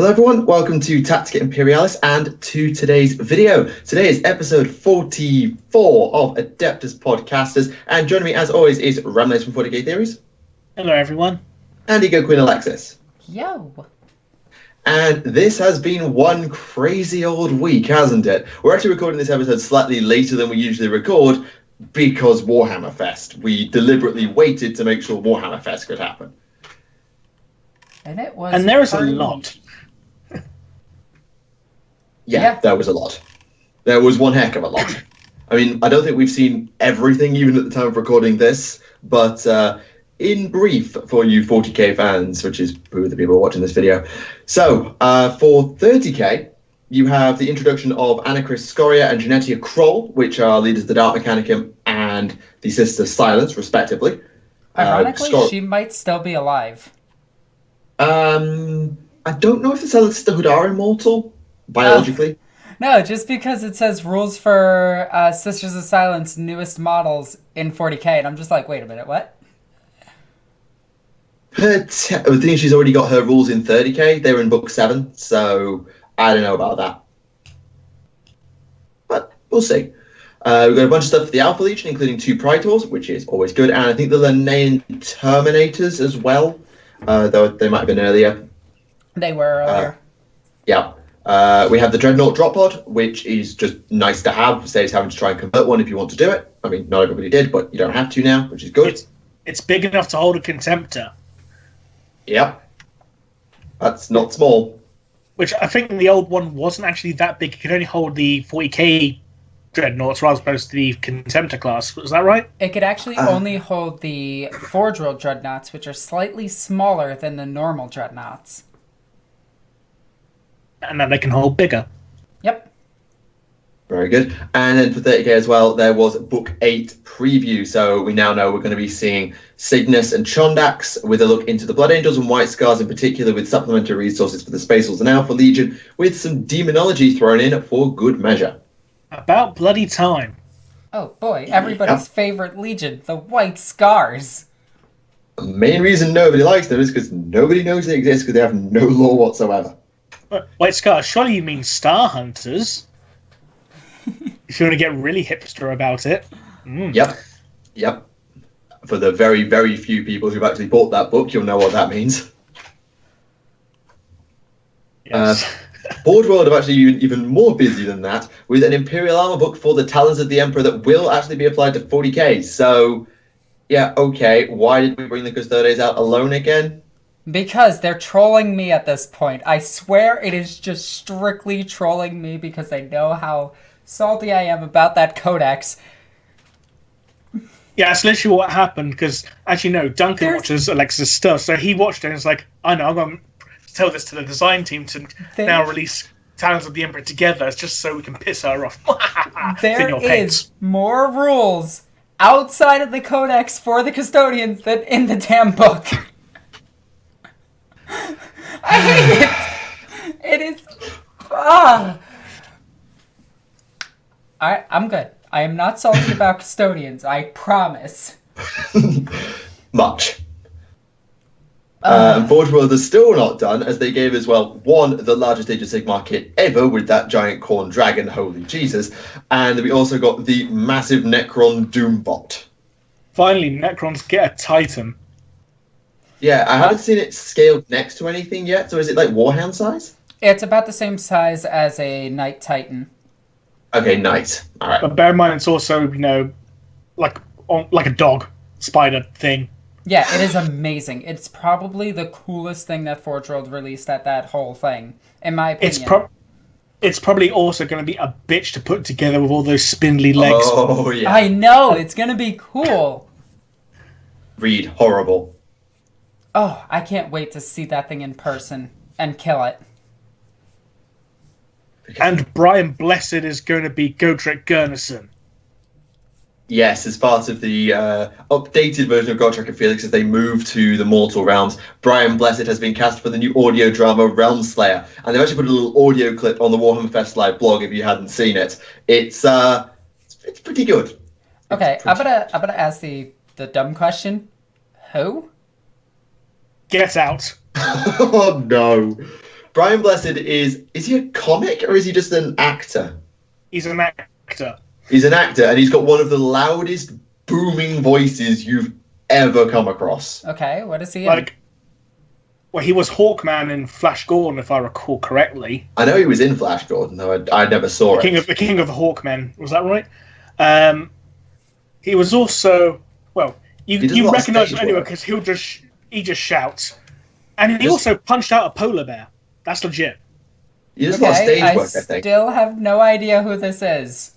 Hello everyone, welcome to Tactica Imperialis and to today's video. Today is episode 44 of Adeptus Podcastus, and joining me as always is Remleiz from 40k Theories. Hello everyone. And Ego Queen Alexis. Yo. And this has been one crazy old week, hasn't it? We're actually recording this episode slightly later than we usually record because Warhammer Fest. We deliberately waited to make sure Warhammer Fest could happen. And it was. And there is a lot. Yeah, there was a lot. There was one heck of a lot. I mean, I don't think we've seen everything, even at the time of recording this, but in brief, for you 40k fans, which is who are the people watching this video. So, for 30k, you have the introduction of Anachris Scoria and Genetia Kroll, which are leaders of the Dark Mechanicum and the Sister Silence, respectively. Ironically, she might still be alive. I don't know if the Sisterhood are immortal. Biologically? No, just because it says rules for Sisters of Silence newest models in 40k, and I'm just like, wait a minute, what? The thing is, she's already got her rules in 30k. They were in book 7, so I don't know about that. But we'll see. We've got a bunch of stuff for the Alpha Legion, including 2 Praetors, which is always good, and I think the Linnaean Terminators as well, though they might have been earlier. They were earlier. Yeah. We have the Dreadnought Drop Pod, which is just nice to have. Saves having to try and convert one if you want to do it. I mean, not everybody did, but you don't have to now, which is good. It's big enough to hold a Contemptor. Yep. That's not small. Which I think the old one wasn't actually that big. It could only hold the 40k Dreadnoughts rather opposed to the Contemptor class. Was that right? It could actually only hold the Forge World Dreadnoughts, which are slightly smaller than the normal Dreadnoughts. And then they can hold bigger. Yep. Very good. And then for 30k as well, there was Book 8 preview. So we now know we're going to be seeing Cygnus and Chondax with a look into the Blood Angels and White Scars in particular, with supplementary resources for the Space Wolves and Alpha Legion, with some demonology thrown in for good measure. About bloody time. Oh boy, everybody's favorite Legion, the White Scars. The main reason nobody likes them is because nobody knows they exist because they have no lore whatsoever. White Scars, surely you mean Star Hunters. If you want to get really hipster about it. Mm. Yep. For the very, very few people who've actually bought that book, you'll know what that means. Yes. Board World are actually even more busy than that, with an Imperial Armor book for the Talons of the Emperor that will actually be applied to 40k. So, yeah, okay, why did we bring the Custodes out alone again? Because they're trolling me at this point. I swear it is just strictly trolling me because they know how salty I am about that codex. Yeah, that's literally what happened, because, actually, no, Duncan watches Alexis' stuff, so he watched it and was like, I know, I'm going to tell this to the design team to now release Talons of the Emperor together, it's just so we can piss her off. There is more rules outside of the codex for the custodians than in the damn book. I hate it. It is. I'm good. I am not salty about custodians. I promise. Much. Forge World is still not done, as they gave as well, the largest Age of Sigmar kit ever with that giant corn dragon, holy Jesus, and we also got the massive Necron Doombot. Finally, Necrons get a Titan. Yeah, I haven't seen it scaled next to anything yet, so is it like Warhound size? It's about the same size as a Knight Titan. Okay, nice. All right. But bear in mind, it's also, like a dog spider thing. Yeah, it is amazing. It's probably the coolest thing that Forge World released at that whole thing, in my opinion. It's probably also going to be a bitch to put together with all those spindly legs. Oh, yeah. I know, it's going to be cool. Read horrible. Oh, I can't wait to see that thing in person and kill it. And Brian Blessed is going to be Godric Gurnison. Yes, as part of the updated version of Godric and Felix as they move to the Mortal Realms, Brian Blessed has been cast for the new audio drama Realm Slayer. And they've actually put a little audio clip on the Warhammer Fest Live blog if you hadn't seen it. It's pretty good. Okay, I'm gonna ask the dumb question. Who? Get out. Oh no. Brian Blessed is he a comic or is he just an actor? He's an actor. He's an actor, and he's got one of the loudest, booming voices you've ever come across. Okay, what is he in? Like, well, he was Hawkman in Flash Gordon, if I recall correctly. I know he was in Flash Gordon, though I never saw it. The King of the Hawkmen, was that right? He was also, well, you recognise him anyway because he just shouts, and he also punched out a polar bear. That's legit. He does a lot of stage work, I think. Still have no idea who this is.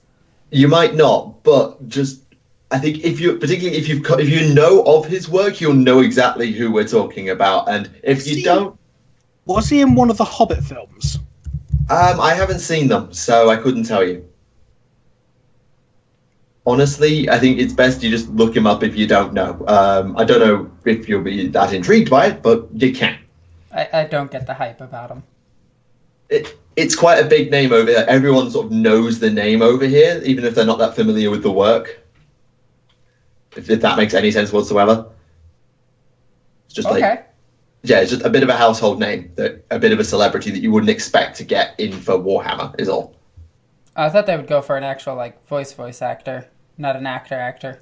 You might not, but just I think if you know of his work, you'll know exactly who we're talking about. And if you don't, was he in one of the Hobbit films? I haven't seen them, so I couldn't tell you. Honestly, I think it's best you just look him up if you don't know. I don't know if you'll be that intrigued by it, but you can. I don't get the hype about him. It's quite a big name over here. Everyone sort of knows the name over here, even if they're not that familiar with the work. If that makes any sense whatsoever. It's just it's just a bit of a household name, a bit of a celebrity that you wouldn't expect to get in for Warhammer, is all. I thought they would go for an actual voice actor, not an actor.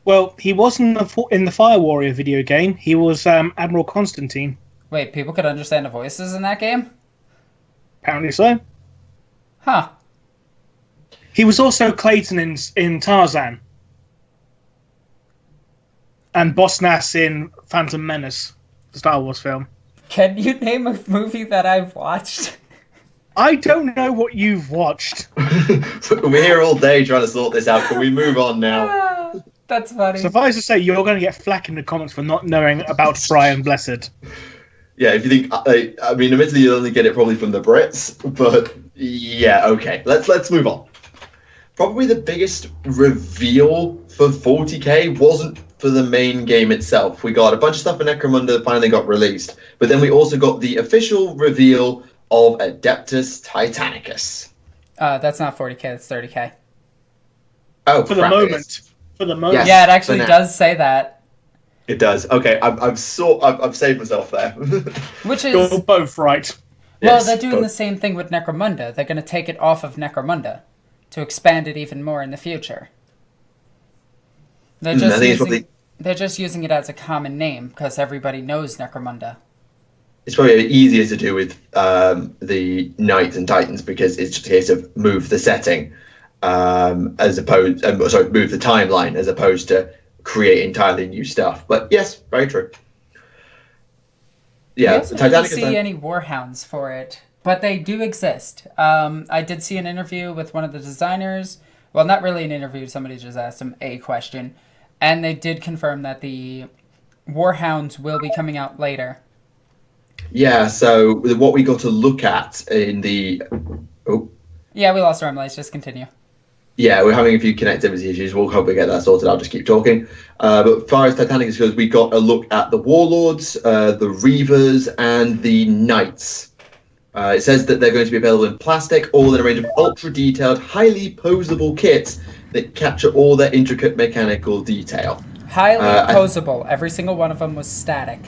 Well, he was in the Fire Warrior video game. He was Admiral Constantine. Wait, people could understand the voices in that game? Apparently so. Huh. He was also Clayton in Tarzan. And Boss Nass in Phantom Menace, the Star Wars film. Can you name a movie that I've watched? I don't know what you've watched. We're here all day trying to sort this out. Can we move on now? That's funny. Suffice to say, you're going to get flack in the comments for not knowing about Brian Blessed. Yeah, if you think, I mean, admittedly, you'll only get it probably from the Brits, but yeah, okay. Let's move on. Probably the biggest reveal for 40k wasn't for the main game itself. We got a bunch of stuff for Necromunda that finally got released, but then we also got the official reveal of Adeptus Titanicus. That's not 40k, that's 30k. Oh, For the moment. Yes, yeah, it actually does say that. It does. Okay, I've saved myself there. Which is... You're both right. Well, Yes, they're doing the same thing with Necromunda. They're going to take it off of Necromunda to expand it even more in the future. They're just using it as a common name because everybody knows Necromunda. It's probably easier to do with the Knights and Titans because it's just a case of move the setting move the timeline as opposed to create entirely new stuff. But yes, very true. Yeah, I didn't see any Warhounds for it, but they do exist. I did see an interview with one of the designers. Well, not really an interview. Somebody just asked him a question, and they did confirm that the Warhounds will be coming out later. Yeah, so what we got to look at in the... Oh. Yeah, we lost Remleiz. Just continue. Yeah, we're having a few connectivity issues. We'll hopefully get that sorted. I'll just keep talking. But as far as Titanicus goes, we got a look at the Warlords, the Reavers, and the Knights. It says that they're going to be available in plastic, all in a range of ultra-detailed, highly posable kits that capture all their intricate mechanical detail. Highly posable. Every single one of them was static.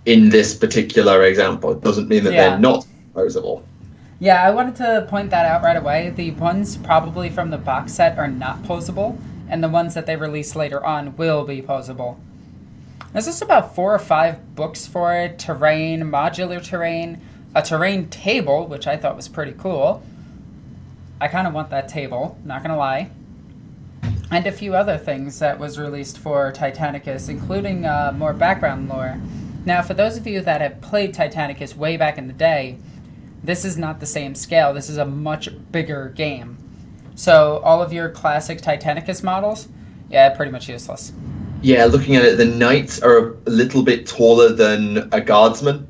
In this particular example, it doesn't mean that they're not posable. Yeah, I wanted to point that out right away. The ones probably from the box set are not posable, and the ones that they release later on will be posable. There's just about 4 or 5 books for it, terrain, modular terrain, a terrain table, which I thought was pretty cool. I kind of want that table, not going to lie. And a few other things that was released for Titanicus, including more background lore. Now, for those of you that have played Titanicus way back in the day, this is not the same scale. This is a much bigger game. So all of your classic Titanicus models, pretty much useless. Yeah, looking at it, the Knights are a little bit taller than a Guardsman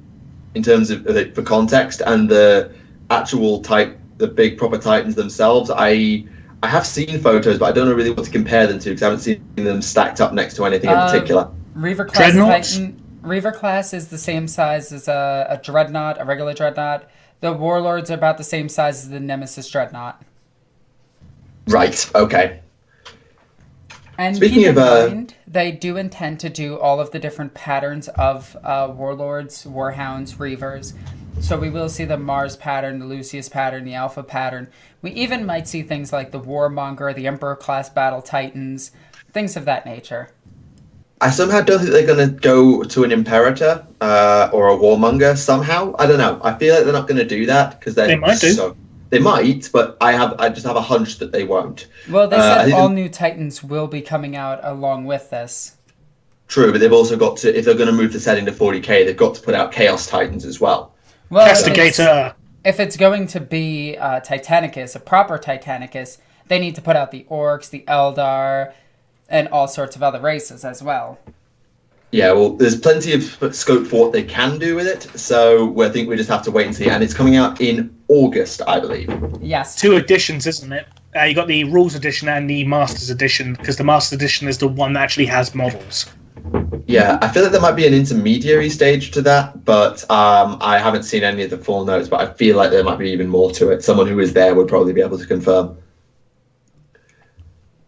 in terms of for context, and the actual the big proper Titans themselves, I have seen photos, but I don't know really what to compare them to because I haven't seen them stacked up next to anything in particular. Reaver class Titan. Reaver class is the same size as a Dreadnought, a regular Dreadnought. The Warlords are about the same size as the Nemesis Dreadnought. Right, okay. And Speaking keep in of, mind, they do intend to do all of the different patterns of Warlords, Warhounds, Reavers. So we will see the Mars pattern, the Lucius pattern, the Alpha pattern. We even might see things like the Warmonger, the Emperor-class Battle Titans, things of that nature. I somehow don't think they're going to go to an Imperator or a Warmonger somehow. I don't know. I feel like they're not going to do that because They might do. They might, but I just have a hunch that they won't. Well, they said all new Titans will be coming out along with this. True, but they've also got to, if they're going to move the setting to 40k, they've got to put out Chaos Titans as well. Well, Castigator. If it's going to be Titanicus, a proper Titanicus, they need to put out the Orcs, the Eldar, and all sorts of other races as well. Yeah, well, there's plenty of scope for what they can do with it, so I think we just have to wait and see. And it's coming out in August, I believe. Yes. 2 editions, isn't it? You got the Rules Edition and the Masters Edition, because the Masters Edition is the one that actually has models. Yeah, I feel like there might be an intermediary stage to that, but I haven't seen any of the full notes, but I feel like there might be even more to it. Someone who is there would probably be able to confirm.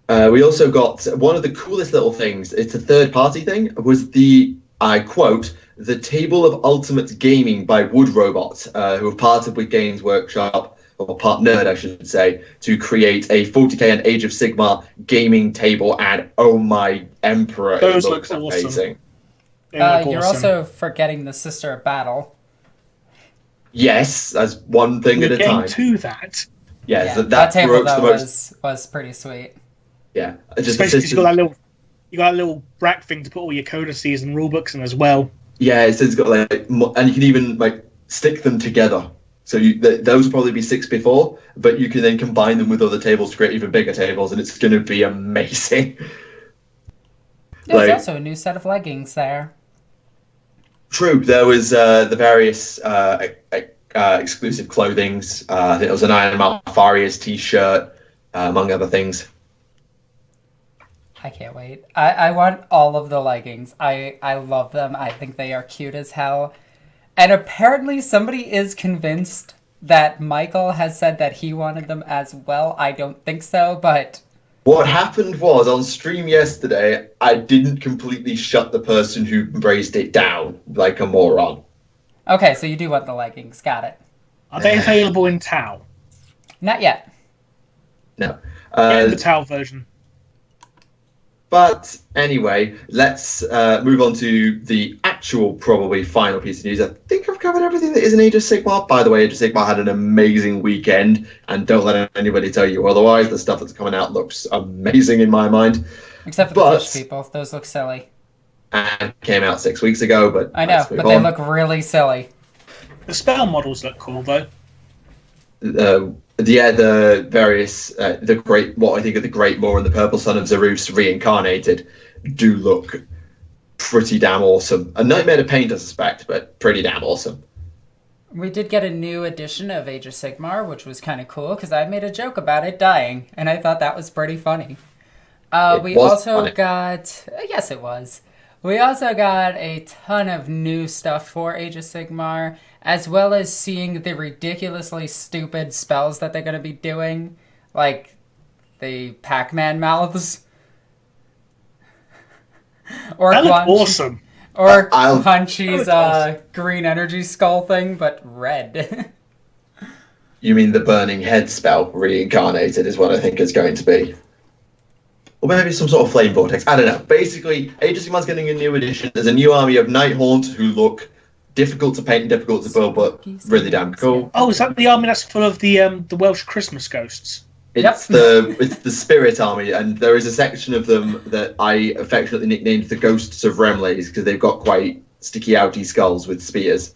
We also got one of the coolest little things, it's a third-party thing, was the, I quote, the Table of Ultimate Gaming by Wood Robot, who have partnered with Games Workshop, or partnered, I should say, to create a 40k and Age of Sigmar gaming table, and oh my Emperor, Those it looks look awesome. amazing. You're also forgetting the Sister of Battle. Yes, as one thing at a time. To that. Yes, Yeah, that table broke the though most. was pretty sweet. Yeah, just Especially because you got a little rack thing to put all your codices and rulebooks in as well. Yeah, it's got like, and you can even like stick them together. So those will probably be 6x4, but you can then combine them with other tables to create even bigger tables, and it's going to be amazing. There's also a new set of leggings there. True, there was the various exclusive clothings. I think there was an Iron Malfarius t-shirt, among other things. I can't wait. I want all of the leggings. I love them. I think they are cute as hell. And apparently somebody is convinced that Michael has said that he wanted them as well. I don't think so, but... What happened was, on stream yesterday, I didn't completely shut the person who raised it down like a moron. Okay, so you do want the leggings. Got it. Are they available in Tau? Not yet. No. The Tau version. But anyway, let's move on to the actual, probably final piece of news. I think I've covered everything that is in Age of Sigmar. By the way, Age of Sigmar had an amazing weekend, and don't let anybody tell you otherwise. The stuff that's coming out looks amazing in my mind. Except for the fish people. Those look silly. And came out 6 weeks ago, but I know, but they look really silly. The spell models look cool, though. The various, what I think are the Great Maw and the Purple Son of Zerus reincarnated do look pretty damn awesome. A nightmare to paint, I suspect, but pretty damn awesome. We did get a new edition of Age of Sigmar, which was kind of cool, because I made a joke about it dying, and I thought that was pretty funny. We also got... Yes, it was. We also got a ton of new stuff for Age of Sigmar, as well as seeing the ridiculously stupid spells that they're going to be doing, like the Pac-Man mouths. Or that looked awesome. Or Punchy's green energy skull thing, but red. You mean the Burning Head spell reincarnated is what I think it's going to be. Or maybe some sort of flame vortex. I don't know. Basically, Age of Sigmar's getting a new edition. There's a new army of Nighthaunt who look difficult to paint and difficult to build, but really damn cool. Oh, is that the army that's full of the Welsh Christmas ghosts? It's the Spirit Army, and there is a section of them that I affectionately nicknamed the Ghosts of Remleiz because they've got quite sticky outy skulls with spears.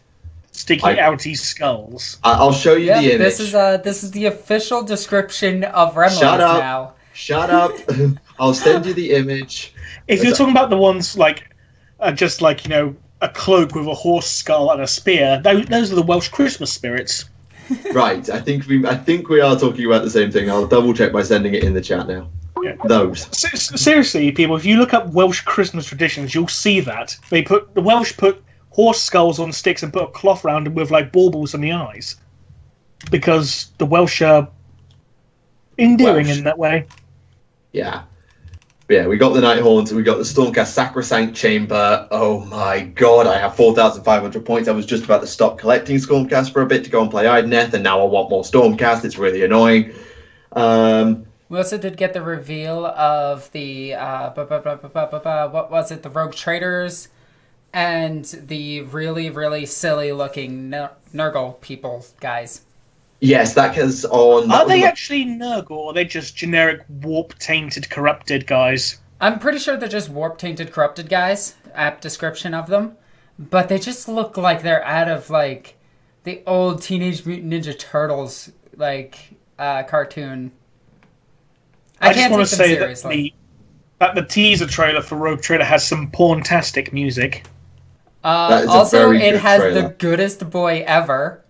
Sticky outy skulls. I'll show you the image. This is the official description of Remleiz now. Shut up. I'll send you the image. If you're talking about the ones just like a cloak with a horse skull and a spear, those are the Welsh Christmas spirits. Right, I think we are talking about the same thing. I'll double check by sending it in the chat now. Yeah. Those. Seriously, people, if you look up Welsh Christmas traditions, you'll see that the Welsh put horse skulls on sticks and put a cloth around them with like baubles on the eyes, because the Welsh are endearing in that way. Yeah. Yeah, we got the Nighthaunt, we got the Stormcast Sacrosanct Chamber. Oh my god, I have 4,500 points. I was just about to stop collecting Stormcast for a bit to go and play Idoneth, and now I want more Stormcast. It's really annoying. We also did get the reveal of the, what was it, the Rogue Traders, and the really, really silly-looking Nurgle people, guys. Yes, that is on... Are they actually Nurgle, or are they just generic warp-tainted, corrupted guys? I'm pretty sure they're just warp-tainted, corrupted guys, apt description of them. But they just look like they're out of, like, the old Teenage Mutant Ninja Turtles, like, cartoon. I just can't want take to them say seriously. that the teaser trailer for Rogue Trader has some porntastic music. Also, it has trailer. the goodest boy ever.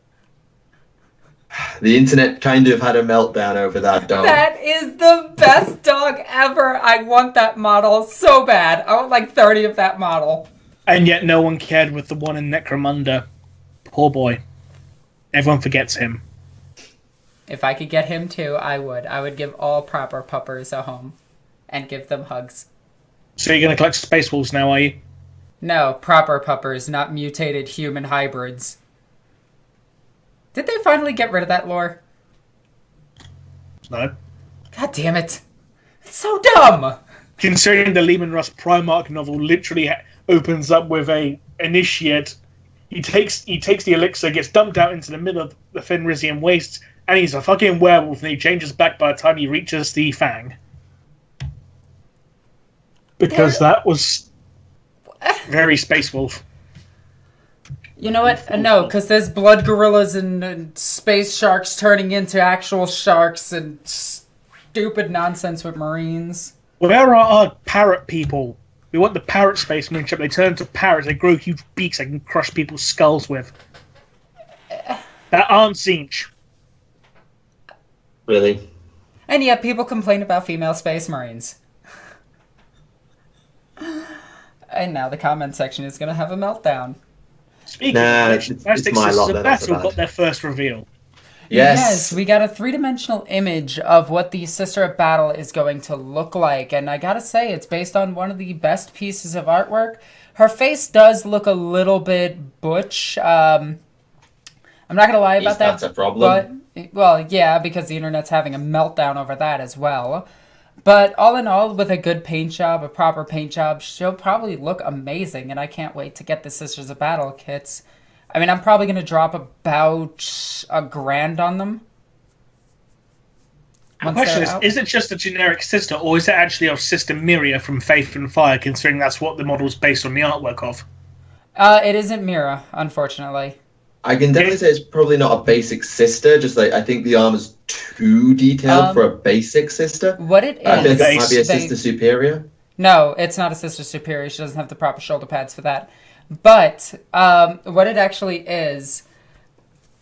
The internet kind of had a meltdown over that dog. That is the best dog ever. I want that model so bad. I want like 30 of that model. And yet no one cared with the one in Necromunda. Poor boy. Everyone forgets him. If I could get him too, I would. I would give all proper puppers a home and give them hugs. So you're going to collect Space Wolves now, are you? No, proper puppers, not mutated human hybrids. Did they finally get rid of that lore? No. God damn it. It's so dumb! Considering the Lehman Russ Primarch novel literally opens up with a initiate. He takes the elixir, gets dumped out into the middle of the Fenrisian wastes, and he's a fucking werewolf, and he changes back by the time he reaches the Fang. Because that was very Space Wolf. You know what? No, because there's blood gorillas and space sharks turning into actual sharks and stupid nonsense with marines. Where are our parrot people? We want the parrot space marine ship. They turn into parrots. They grow huge beaks they can crush people's skulls with. That aren't Zinch. Really? And yet people complain about female space marines. And now the comment section is going to have a meltdown. Speaking of which, it's my lot of Battle got their first reveal. Yes, we got a 3-dimensional image of what the Sister of Battle is going to look like, and I gotta say, it's based on one of the best pieces of artwork. Her face does look a little bit butch. I'm not gonna lie about that. That's a problem. But, well, yeah, because the internet's having a meltdown over that as well. But all in all, with a good paint job, a proper paint job, she'll probably look amazing, and I can't wait to get the Sisters of Battle kits. I mean, I'm probably going to drop about $1,000 on them. The question is it just a generic sister, or is it actually our sister Miria from Faith and Fire, considering that's what the model's based on the artwork of? It isn't Mira, unfortunately. I can definitely say it's probably not a basic sister, just like I think the armor's too detailed for a basic sister. What it is... I think it might be a sister superior. No, it's not a sister superior. She doesn't have the proper shoulder pads for that. But what it actually is,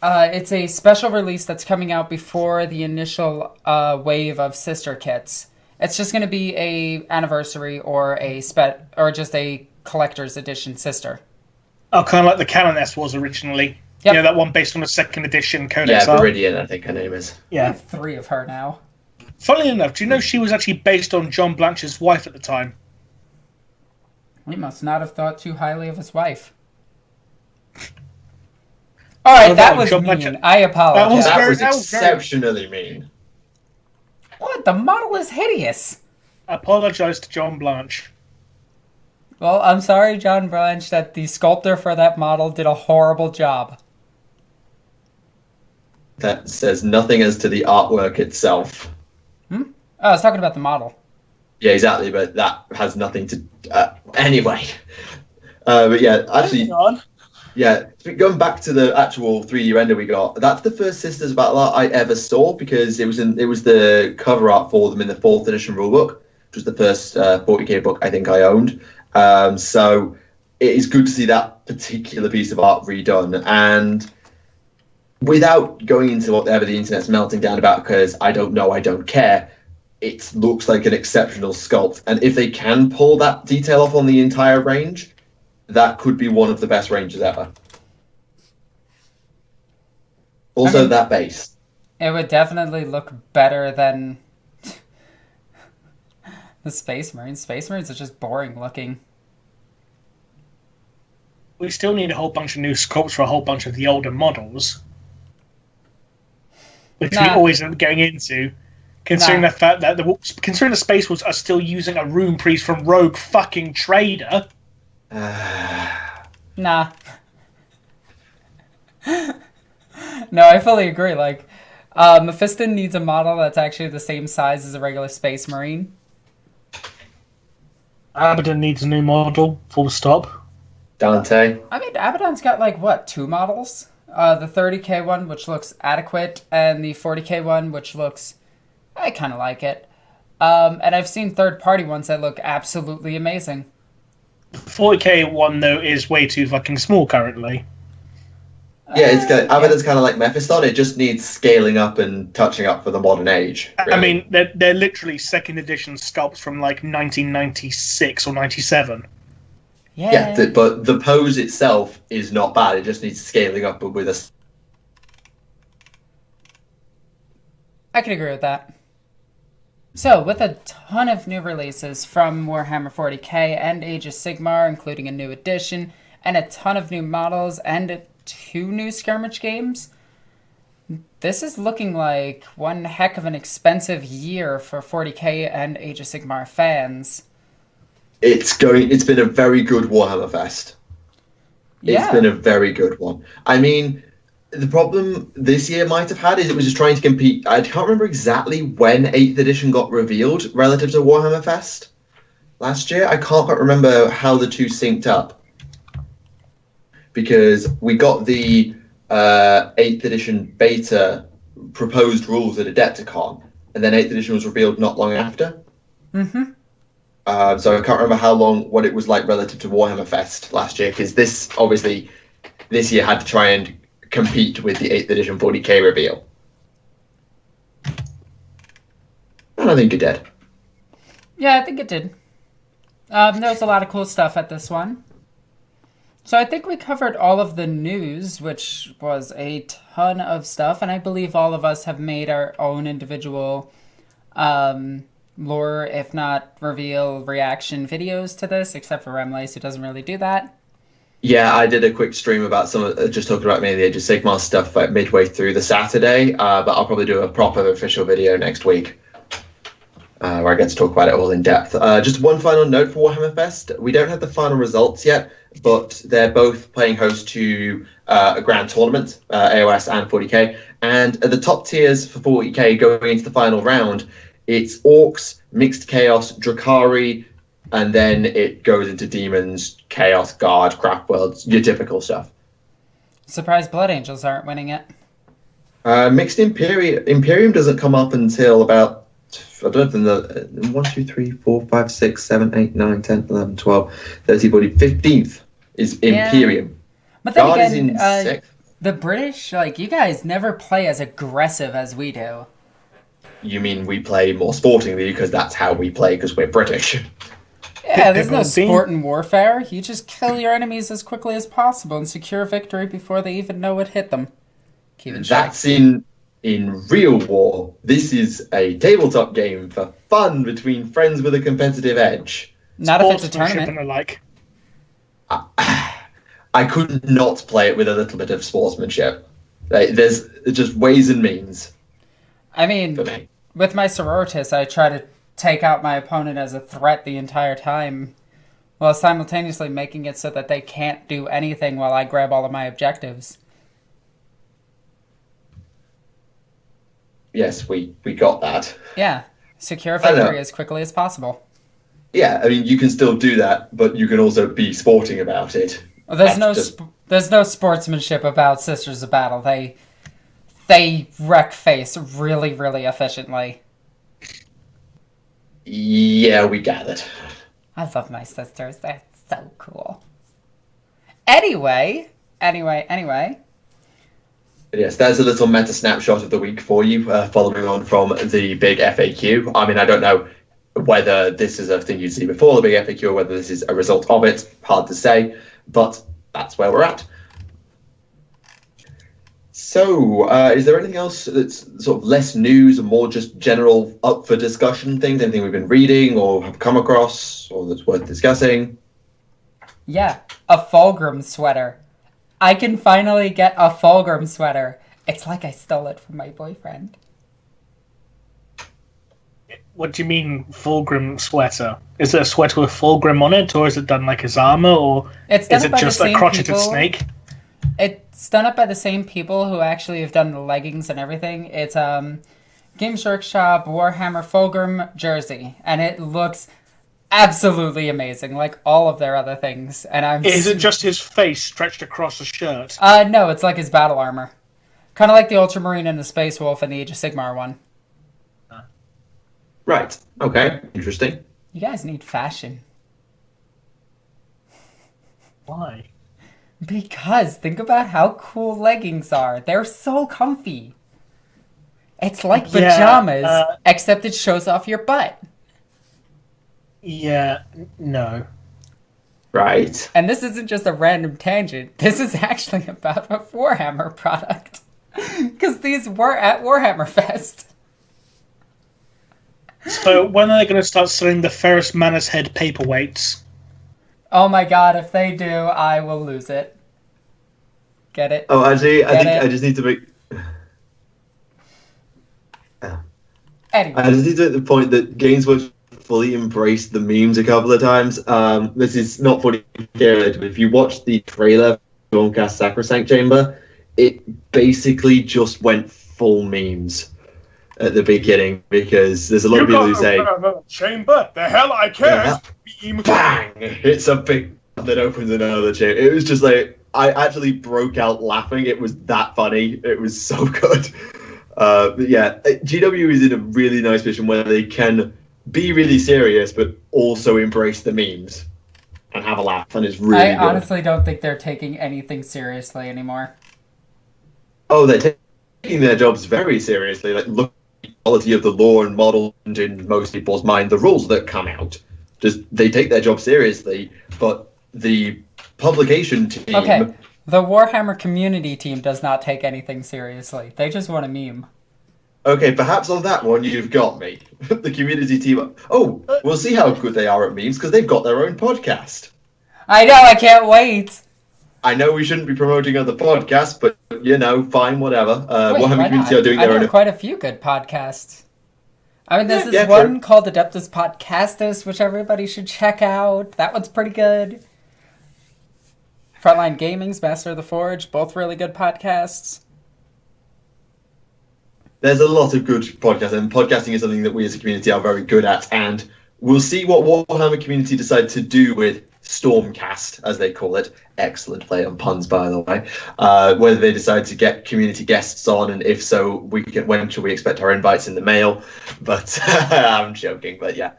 it's a special release that's coming out before the initial wave of sister kits. It's just going to be a anniversary or just a collector's edition sister. Oh, kind of like the Canoness was originally. Yep. Yeah, that one based on a second edition Codex art. Viridian, I think her name is. Yeah, I have 3 of her now. Funnily enough, do you know she was actually based on John Blanche's wife at the time? He must not have thought too highly of his wife. All right, that was mean. I apologize. That was exceptionally mean. What? The model is hideous. I apologize to John Blanche. Well, I'm sorry, John Blanche, that the sculptor for that model did a horrible job. That says nothing as to the artwork itself. Oh, I was talking about the model. Yeah, exactly, but that has nothing to... anyway. But yeah, actually... Yeah, going back to the actual 3D render we got, that's the first Sisters Battle art I ever saw, because it was the cover art for them in the 4th edition rulebook, which was the first 40k book I think I owned. So it is good to see that particular piece of art redone, and without going into whatever the internet's melting down about, because I don't know, I don't care, it looks like an exceptional sculpt. And if they can pull that detail off on the entire range, that could be one of the best ranges ever. Also, that base. It would definitely look better than The Space Marines. Space Marines are just boring looking. We still need a whole bunch of new sculpts for a whole bunch of the older models. Which we always end up going into. Considering the fact that the Space Wolves are still using a Rune Priest from Rogue fucking Trader. Nah. No, I fully agree. Like, Mephiston needs a model that's actually the same size as a regular Space Marine. Abaddon needs a new model, full stop. Dante. I mean, Abaddon's got, like, what, 2 models? The 30k one, which looks adequate, and the 40k one, which looks... I kind of like it. And I've seen third-party ones that look absolutely amazing. The 40k one, though, is way too fucking small currently. Yeah, Abaddon's kind of like Mephiston. It just needs scaling up and touching up for the modern age. Really. I mean, they're literally second edition sculpts from like 1996 or 97. Yeah, but the pose itself is not bad. It just needs scaling up with a... I can agree with that. So, with a ton of new releases from Warhammer 40k and Age of Sigmar, including a new edition, and a ton of new models, and 2 new skirmish games, this is looking like one heck of an expensive year for 40k and Age of Sigmar fans. It's been a very good Warhammer Fest. Yeah. It's been a very good one. I mean, the problem this year might have had is it was just trying to compete. I can't remember exactly when 8th edition got revealed relative to Warhammer Fest last year. I can't quite remember how the two synced up. Because we got the 8th edition beta proposed rules at Adepticon, and then 8th edition was revealed not long after. Mm-hmm. So I can't remember what it was like relative to Warhammer Fest last year, because this year had to try and compete with the 8th edition 40k reveal. And I think it did. Yeah, I think it did. There was a lot of cool stuff at this one. So I think we covered all of the news, which was a ton of stuff, and I believe all of us have made our own individual lore, if not reveal, reaction videos to this, except for Remleiz, who doesn't really do that. Yeah, I did a quick stream about just talking about mainly the Age of Sigmar stuff midway through the Saturday, but I'll probably do a proper official video next week. Where I get to talk about it all in depth. Just one final note for Warhammer Fest. We don't have the final results yet, but they're both playing host to a grand tournament, AOS and 40k. And at the top tiers for 40k going into the final round, it's Orcs, Mixed Chaos, Drakari, and then it goes into Demons, Chaos, Guard, Craft Worlds, your typical stuff. Surprised Blood Angels aren't winning it. Mixed Imperium doesn't come up until about... I don't know, 1, 2, 3, 4, 5, 6, 7, 8, 9, 10, 11, 12, 13, 14, 15th is Imperium. But then God again, is in 6th. The British, you guys never play as aggressive as we do. You mean we play more sportingly because that's how we play because we're British. Yeah, there's no sport in warfare. You just kill your enemies as quickly as possible and secure victory before they even know it hit them. That's in real war. This is a tabletop game for fun between friends with a competitive edge. Not if it's a tournament. And the like. I could not play it with a little bit of sportsmanship. There's just ways and means. I mean, with my sororitas, I try to take out my opponent as a threat the entire time, while simultaneously making it so that they can't do anything while I grab all of my objectives. Yes, we got that. Yeah, secure victory as quickly as possible. Yeah, I mean, you can still do that, but you can also be sporting about it. Well, there's no sportsmanship about Sisters of Battle. They wreck face really, really efficiently. Yeah, we gathered. I love my sisters. They're so cool. Anyway. Yes, there's a little meta snapshot of the week for you, following on from the big FAQ. I mean, I don't know whether this is a thing you'd see before the big FAQ or whether this is a result of it. Hard to say, but that's where we're at. So, is there anything else that's sort of less news and more just general up for discussion things? Anything we've been reading or have come across or that's worth discussing? Yeah, a Fulgrim sweater. I can finally get a Fulgrim sweater. It's like I stole it from my boyfriend. What do you mean, Fulgrim sweater? Is it a sweater with Fulgrim on it, or is it done like his armor, or It's done is it by the just a same crotcheted people. snake? It's done up by the same people who actually have done the leggings and everything. It's Games Workshop Warhammer Fulgrim jersey, and it looks absolutely amazing, like all of their other things. And Is it just his face stretched across a shirt? No, it's like his battle armor, kind of like the Ultramarine and the Space Wolf and the Age of Sigmar one. Right. Okay. Interesting. You guys need fashion. Why? Because think about how cool leggings are. They're so comfy. It's like pajamas, except it shows off your butt. Yeah, no. Right. And this isn't just a random tangent. This is actually about a Warhammer product. Because these were at Warhammer Fest. So when are they going to start selling the Ferris Manus head paperweights? Oh my god, if they do, I will lose it. Get it? Oh, actually, Get I it? just need to make. Anyway. I just need to make the point that Games Workshop fully embraced the memes a couple of times. This is not fully related, but if you watch the trailer for Stormcast Sacrosanct Chamber, it basically just went full memes at the beginning because there's a lot of people who say, chamber, the hell I care. bang! It's a big that opens another chamber. It was just like, I actually broke out laughing. It was that funny. It was so good. But yeah, GW is in a really nice position where they can be really serious, but also embrace the memes and have a laugh, and it's really I good. honestly don't think they're taking anything seriously anymore. Oh, they're taking their jobs very seriously. Like, look at the quality of the lore and model, and in most people's mind, the rules that come out. Just they take their job seriously, but the publication team. Okay, the Warhammer community team does not take anything seriously. They just want a meme. Okay, perhaps on that one you've got me. The community team. Oh, we'll see how good they are at memes because they've got their own podcast. I know, I can't wait! I know we shouldn't be promoting other podcasts, but you know, fine, whatever. Wait, Warhammer why community not? are doing I their know own. quite a few good podcasts. I mean, there's this Yeah, one sure. called Adeptus Podcastus, which everybody should check out. That one's pretty good. Frontline Gaming's Master of the Forge, both really good podcasts. There's a lot of good podcasts, and podcasting is something that we as a community are very good at. And we'll see what Warhammer community decide to do with Stormcast, as they call it. Excellent play on puns, by the way. Whether they decide to get community guests on, and if so, when should we expect our invites in the mail? But I'm joking. But yeah,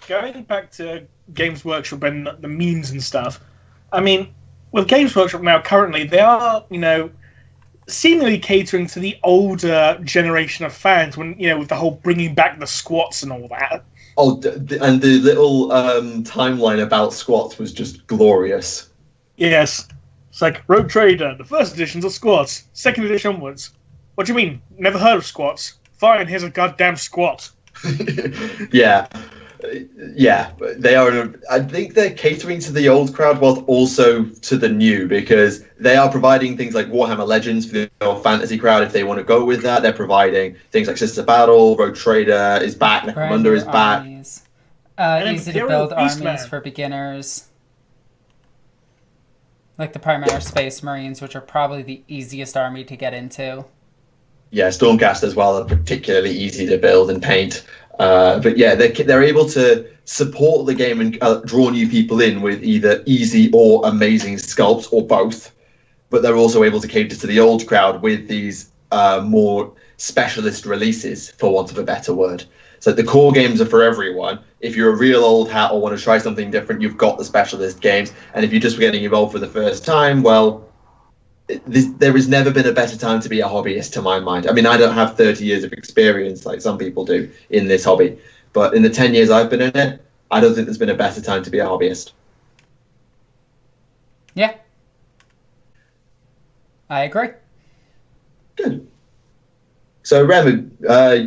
Going back to Games Workshop and the memes and stuff, I mean, with Games Workshop now, currently, they are, seemingly catering to the older generation of fans when, with the whole bringing back the squats and all that. oh, and the little timeline about squats was just glorious. Yes. It's like, Rogue Trader, the first edition's of squats, second edition onwards. What do you mean? Never heard of squats? Fine, here's a goddamn squat. Yeah. Yeah, they are. I think they're catering to the old crowd whilst also to the new, because they are providing things like Warhammer Legends for the old fantasy crowd if they want to go with that. They're providing things like Sister Battle, Rogue Trader is back, Necromunda is back. Armies. And Easy to Imperial build Beastman. armies for beginners. Like the Primaris Space Marines, which are probably the easiest army to get into. Yeah, Stormcast as well are particularly easy to build and paint. But yeah, they're able to support the game and draw new people in with either easy or amazing sculpts or both. But they're also able to cater to the old crowd with these more specialist releases, for want of a better word. So the core games are for everyone. If you're a real old hat or want to try something different, you've got the specialist games. And if you're just getting involved for the first time, well, there has never been a better time to be a hobbyist, to my mind. I mean, I don't have 30 years of experience like some people do in this hobby. But in the 10 years I've been in it, I don't think there's been a better time to be a hobbyist. Yeah. I agree. Good. So, Rem,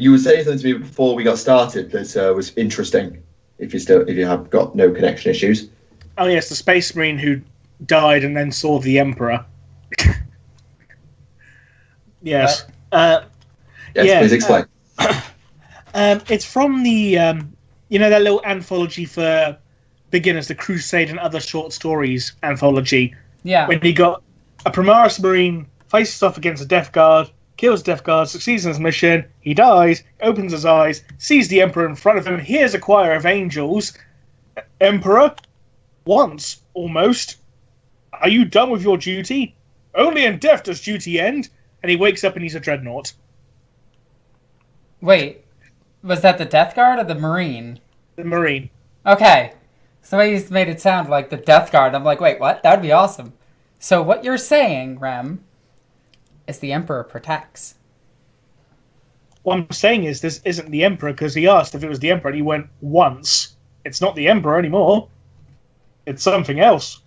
you were saying something to me before we got started that was interesting. If you have got no connection issues. Oh yes, the Space Marine who died and then saw the Emperor. Yes. Yes, please explain. It's from the that little anthology for beginners, the Crusade and Other Short Stories anthology. Yeah. When he got a Primaris Marine faces off against a Death Guard, kills Death Guard, succeeds in his mission, he dies, opens his eyes, sees the Emperor in front of him, hears a choir of angels. Emperor? Once, almost. Are you done with your duty? Only in death does duty end. And he wakes up and he's a dreadnought. Wait, was that the Death Guard or the Marine? The Marine. Okay. So you made it sound like the Death Guard. I'm like, wait, what? That would be awesome. So what you're saying, Rem, is the Emperor protects. What I'm saying is this isn't the Emperor, because he asked if it was the Emperor and he went once. It's not the Emperor anymore. It's something else.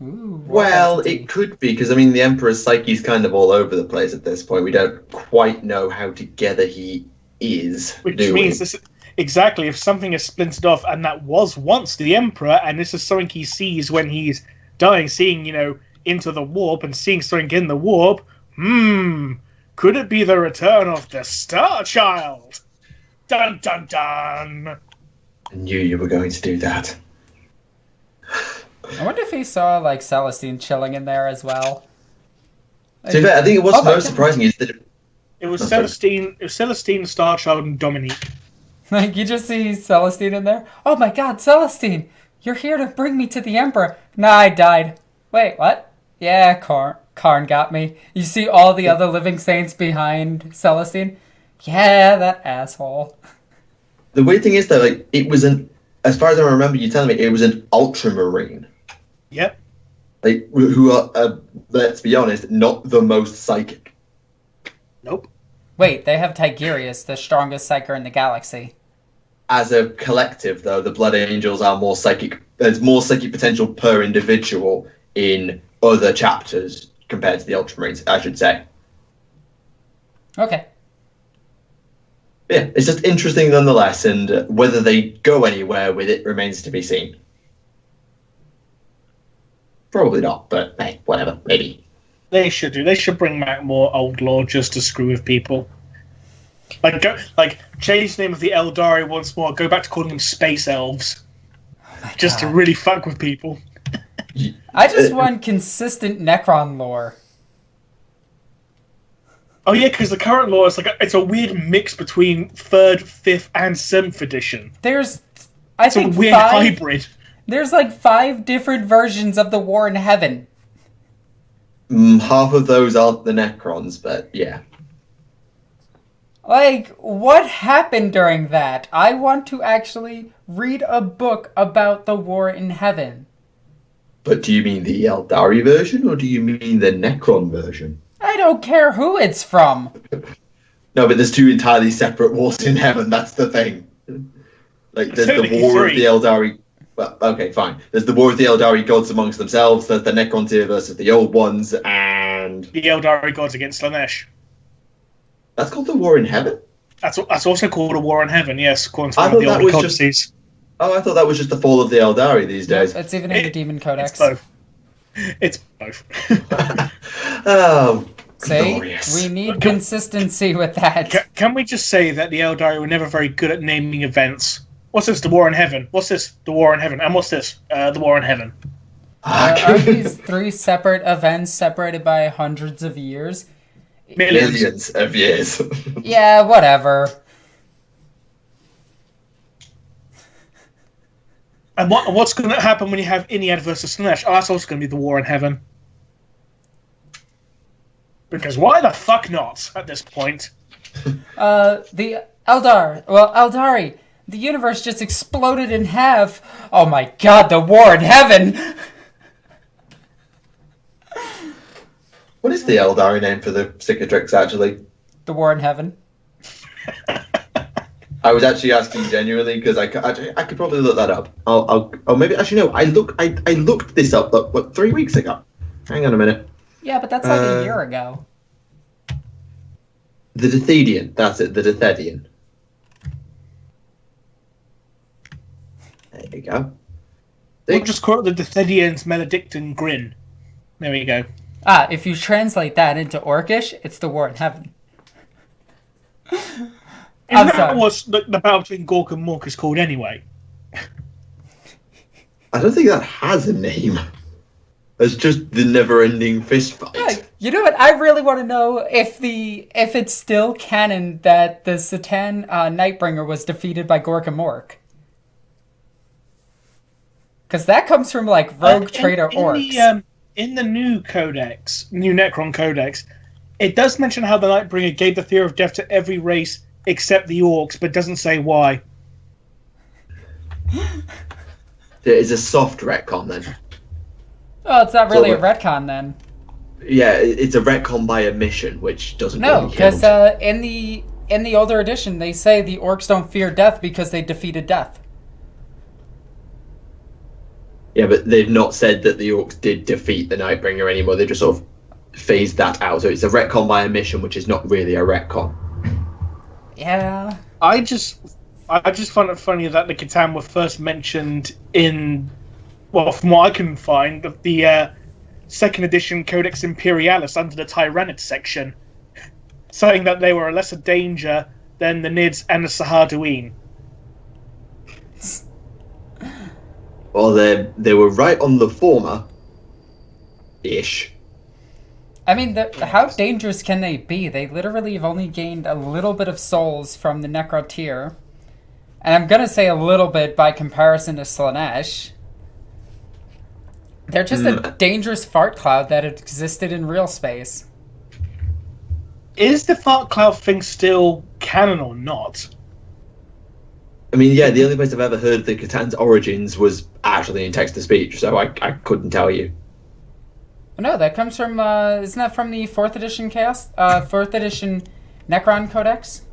Ooh, Well, entity. it could be, because, the Emperor's psyche's kind of all over the place at this point. We don't quite know how together he is. Which means this exactly, if something is splintered off, and that was once the Emperor, and this is something he sees when he's dying, seeing, into the warp and seeing something in the warp, could it be the return of the Star Child? Dun dun dun! I knew you were going to do that. I wonder if he saw, Celestine chilling in there as well. To be fair, I think what's most surprising is that... It was Celestine, Star Child, and Dominique. You just see Celestine in there? Oh my god, Celestine! You're here to bring me to the Emperor. Nah, I died. Wait, what? Yeah, Karn got me. You see all the other living saints behind Celestine? Yeah, that asshole. The weird thing is, though, it was as far as I remember you telling me, it was an Ultramarine. Yep. Who are, let's be honest, not the most psychic. Nope. Wait, they have Tigerius, the strongest psyker in the galaxy. As a collective, though, the Blood Angels are more psychic. There's more psychic potential per individual in other chapters compared to the Ultramarines, I should say. Okay. Yeah, it's just interesting nonetheless, and whether they go anywhere with it remains to be seen. Probably not, but hey, whatever, maybe. They should do. They should bring back more old lore just to screw with people. Change the name of the Eldari once more. Go back to calling them Space Elves. Just to really fuck with people. I just want consistent Necron lore. Oh yeah, because the current lore is it's a weird mix between 3rd, 5th, and 7th edition. There's, It's a weird hybrid. There's 5 different versions of the War in Heaven. Half of those aren't the Necrons, but yeah. What happened during that? I want to actually read a book about the War in Heaven. But do you mean the Eldari version, or do you mean the Necron version? I don't care who it's from. No, but there's 2 entirely separate wars in heaven, that's the thing. There's the war of the Eldari... Well, okay, fine. There's the war of the Eldari gods amongst themselves, there's the Necron tier versus the old ones, and... The Eldari gods against Slanesh. That's called the war in heaven? That's also called a war in heaven, yes, according to I one of the thought that older was just- codices. Oh, I thought that was just the fall of the Eldari these days. It's even in the Demon Codex. It's both. Oh, See? glorious. We need consistency with that. Can we just say that the Eldari were never very good at naming events? What's this? The War in Heaven. What's this? The War in Heaven. And what's this? The War in Heaven. Are these 3 separate events separated by hundreds of years? Millions of years. Yeah, whatever. And what's going to happen when you have Iniad versus Slanesh? Oh, that's also going to be the War in Heaven. Because why the fuck not at this point? The Eldari. The universe just exploded in half. Oh my god, the War in Heaven! What is the Eldari name for the cicatrix, actually? The War in Heaven. I was actually asking genuinely because I could probably look that up. I'll maybe actually no. I looked this up 3 weeks ago. Hang on a minute. Yeah, but that's a year ago. The Dithedian, that's it, the Dithedian. There you go. We'll just call it the Dithedian's Maledictin Grin. There we go. If you translate that into Orcish, it's the war in heaven. Isn't that what the battle between Gork and Mork is called anyway? I don't think that has a name. It's just the never-ending fist fight. Yeah, you know what? I really want to know if it's still canon that the Satan Nightbringer was defeated by Gork and Mork. Because that comes from, like, rogue traitor orcs. In the new Necron Codex, it does mention how the Nightbringer gave the fear of death to every race except the orcs, but doesn't say why. It is a soft retcon, then. Oh, it's not really a retcon, then. Yeah, it's a retcon by omission, which doesn't No, really because count. in the older edition, they say the orcs don't fear death because they defeated death. Yeah, but they've not said that the orcs did defeat the Nightbringer anymore. They just sort of phased that out. So it's a retcon by omission, which is not really a retcon. Yeah. I just find it funny that the Catan were first mentioned in, well, from what I can find, the second edition Codex Imperialis under the Tyrannid section, saying that they were a lesser danger than the Nids and the Sahaduin. Well, they were right on the former. Ish. I mean, how dangerous can they be? They literally have only gained a little bit of souls from the Necrotier. And I'm going to say a little bit by comparison to Slaanesh. They're just a dangerous fart cloud that existed in real space. Is the fart cloud thing still canon or not? I mean, yeah, the only place I've ever heard the Catan's origins was actually in text-to-speech, so I couldn't tell you. No, that comes from, isn't that from the 4th edition Chaos? 4th edition Necron Codex?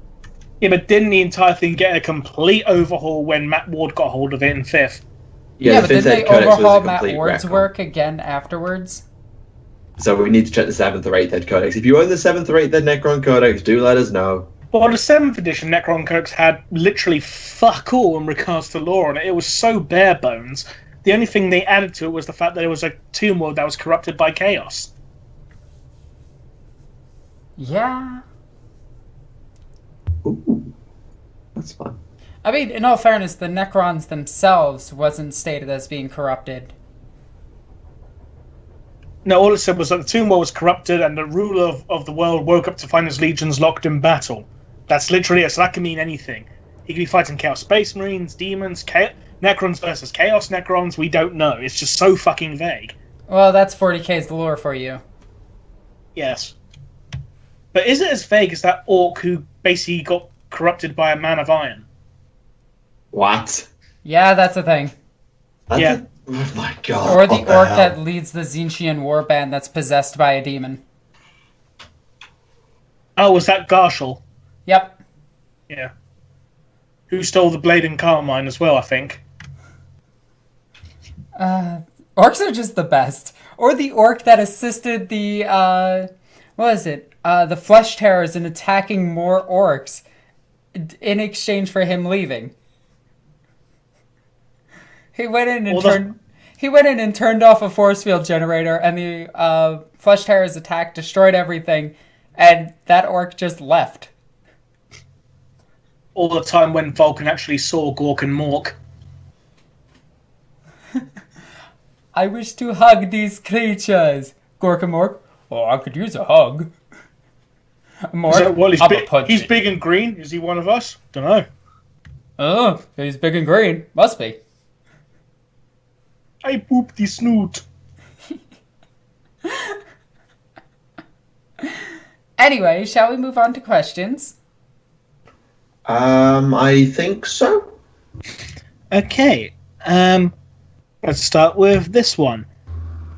Yeah, but didn't the entire thing get a complete overhaul when Matt Ward got hold of it in 5th? Yeah, but didn't they overhaul Matt Ward's work again afterwards? So we need to check the 7th or 8th Ed Codex. If you own the 7th or 8th Ed Necron Codex, do let us know. Well, the 7th edition Necron Codex had literally fuck all in regards to lore on it. It was so bare bones. The only thing they added to it was the fact that it was a tomb world that was corrupted by chaos. Yeah. Ooh, that's fun. I mean, in all fairness, the Necrons themselves wasn't stated as being corrupted. No, all it said was that the tomb world was corrupted and the ruler of the world woke up to find his legions locked in battle. That's literally it, so that can mean anything. He could be fighting Chaos Space Marines, demons, Necrons versus Chaos Necrons, we don't know. It's just so fucking vague. Well, that's 40k's lore for you. Yes. But is it as vague as that orc who basically got corrupted by a man of iron? What? Yeah, that's a thing. Yeah. Oh my god. Or the orc that leads the Tzeentchian warband that's possessed by a demon. Oh, was that Garshal? Yep. Yeah. Who stole the blade in Carmine as well, I think. Orcs are just the best. Or the orc that assisted the, the Flesh Terrors in attacking more orcs in exchange for him leaving. He went in and turned off a force field generator, and the Flesh Terrors attacked, destroyed everything, and that orc just left. All the time when Vulcan actually saw Gork and Mork. I wish to hug these creatures. Gork and Mork, oh, I could use a hug. Mork, well, he's big and green. Is he one of us? Dunno. Oh, he's big and green. Must be. I pooped the snoot. Anyway, shall we move on to questions? I think so. Okay. Let's start with this one.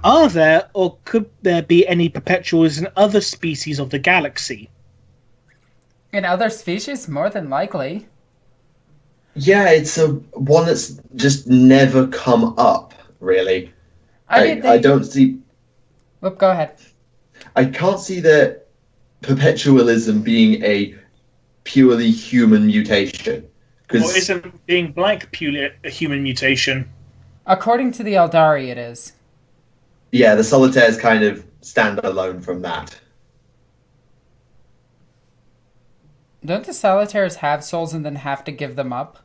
Are there or could there be any perpetuals in other species of the galaxy? In other species, more than likely. Yeah, it's one that's just never come up, really. I don't see... Oh, Go ahead. I can't see that perpetualism being a purely human mutation. Or isn't being blank purely a human mutation? According to the Eldari, it is. Yeah, the solitaires kind of stand alone from that. Don't the solitaires have souls and then have to give them up?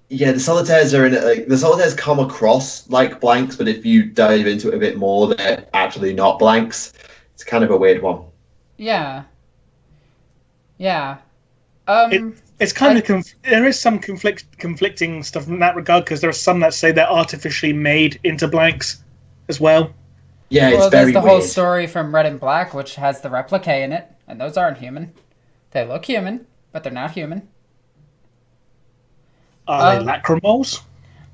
Yeah, the solitaires are in it. Like, the solitaires come across like blanks, but if you dive into it a bit more, they're actually not blanks. It's kind of a weird one. Yeah. Yeah. It's kind of there is some conflicting stuff in that regard, because there are some that say they're artificially made into blanks as well. Yeah, well, it's very there's the weird. whole story from Red and Black, which has the replique in it, and those aren't human. They look human, but they're not human. Are they lacrimoles?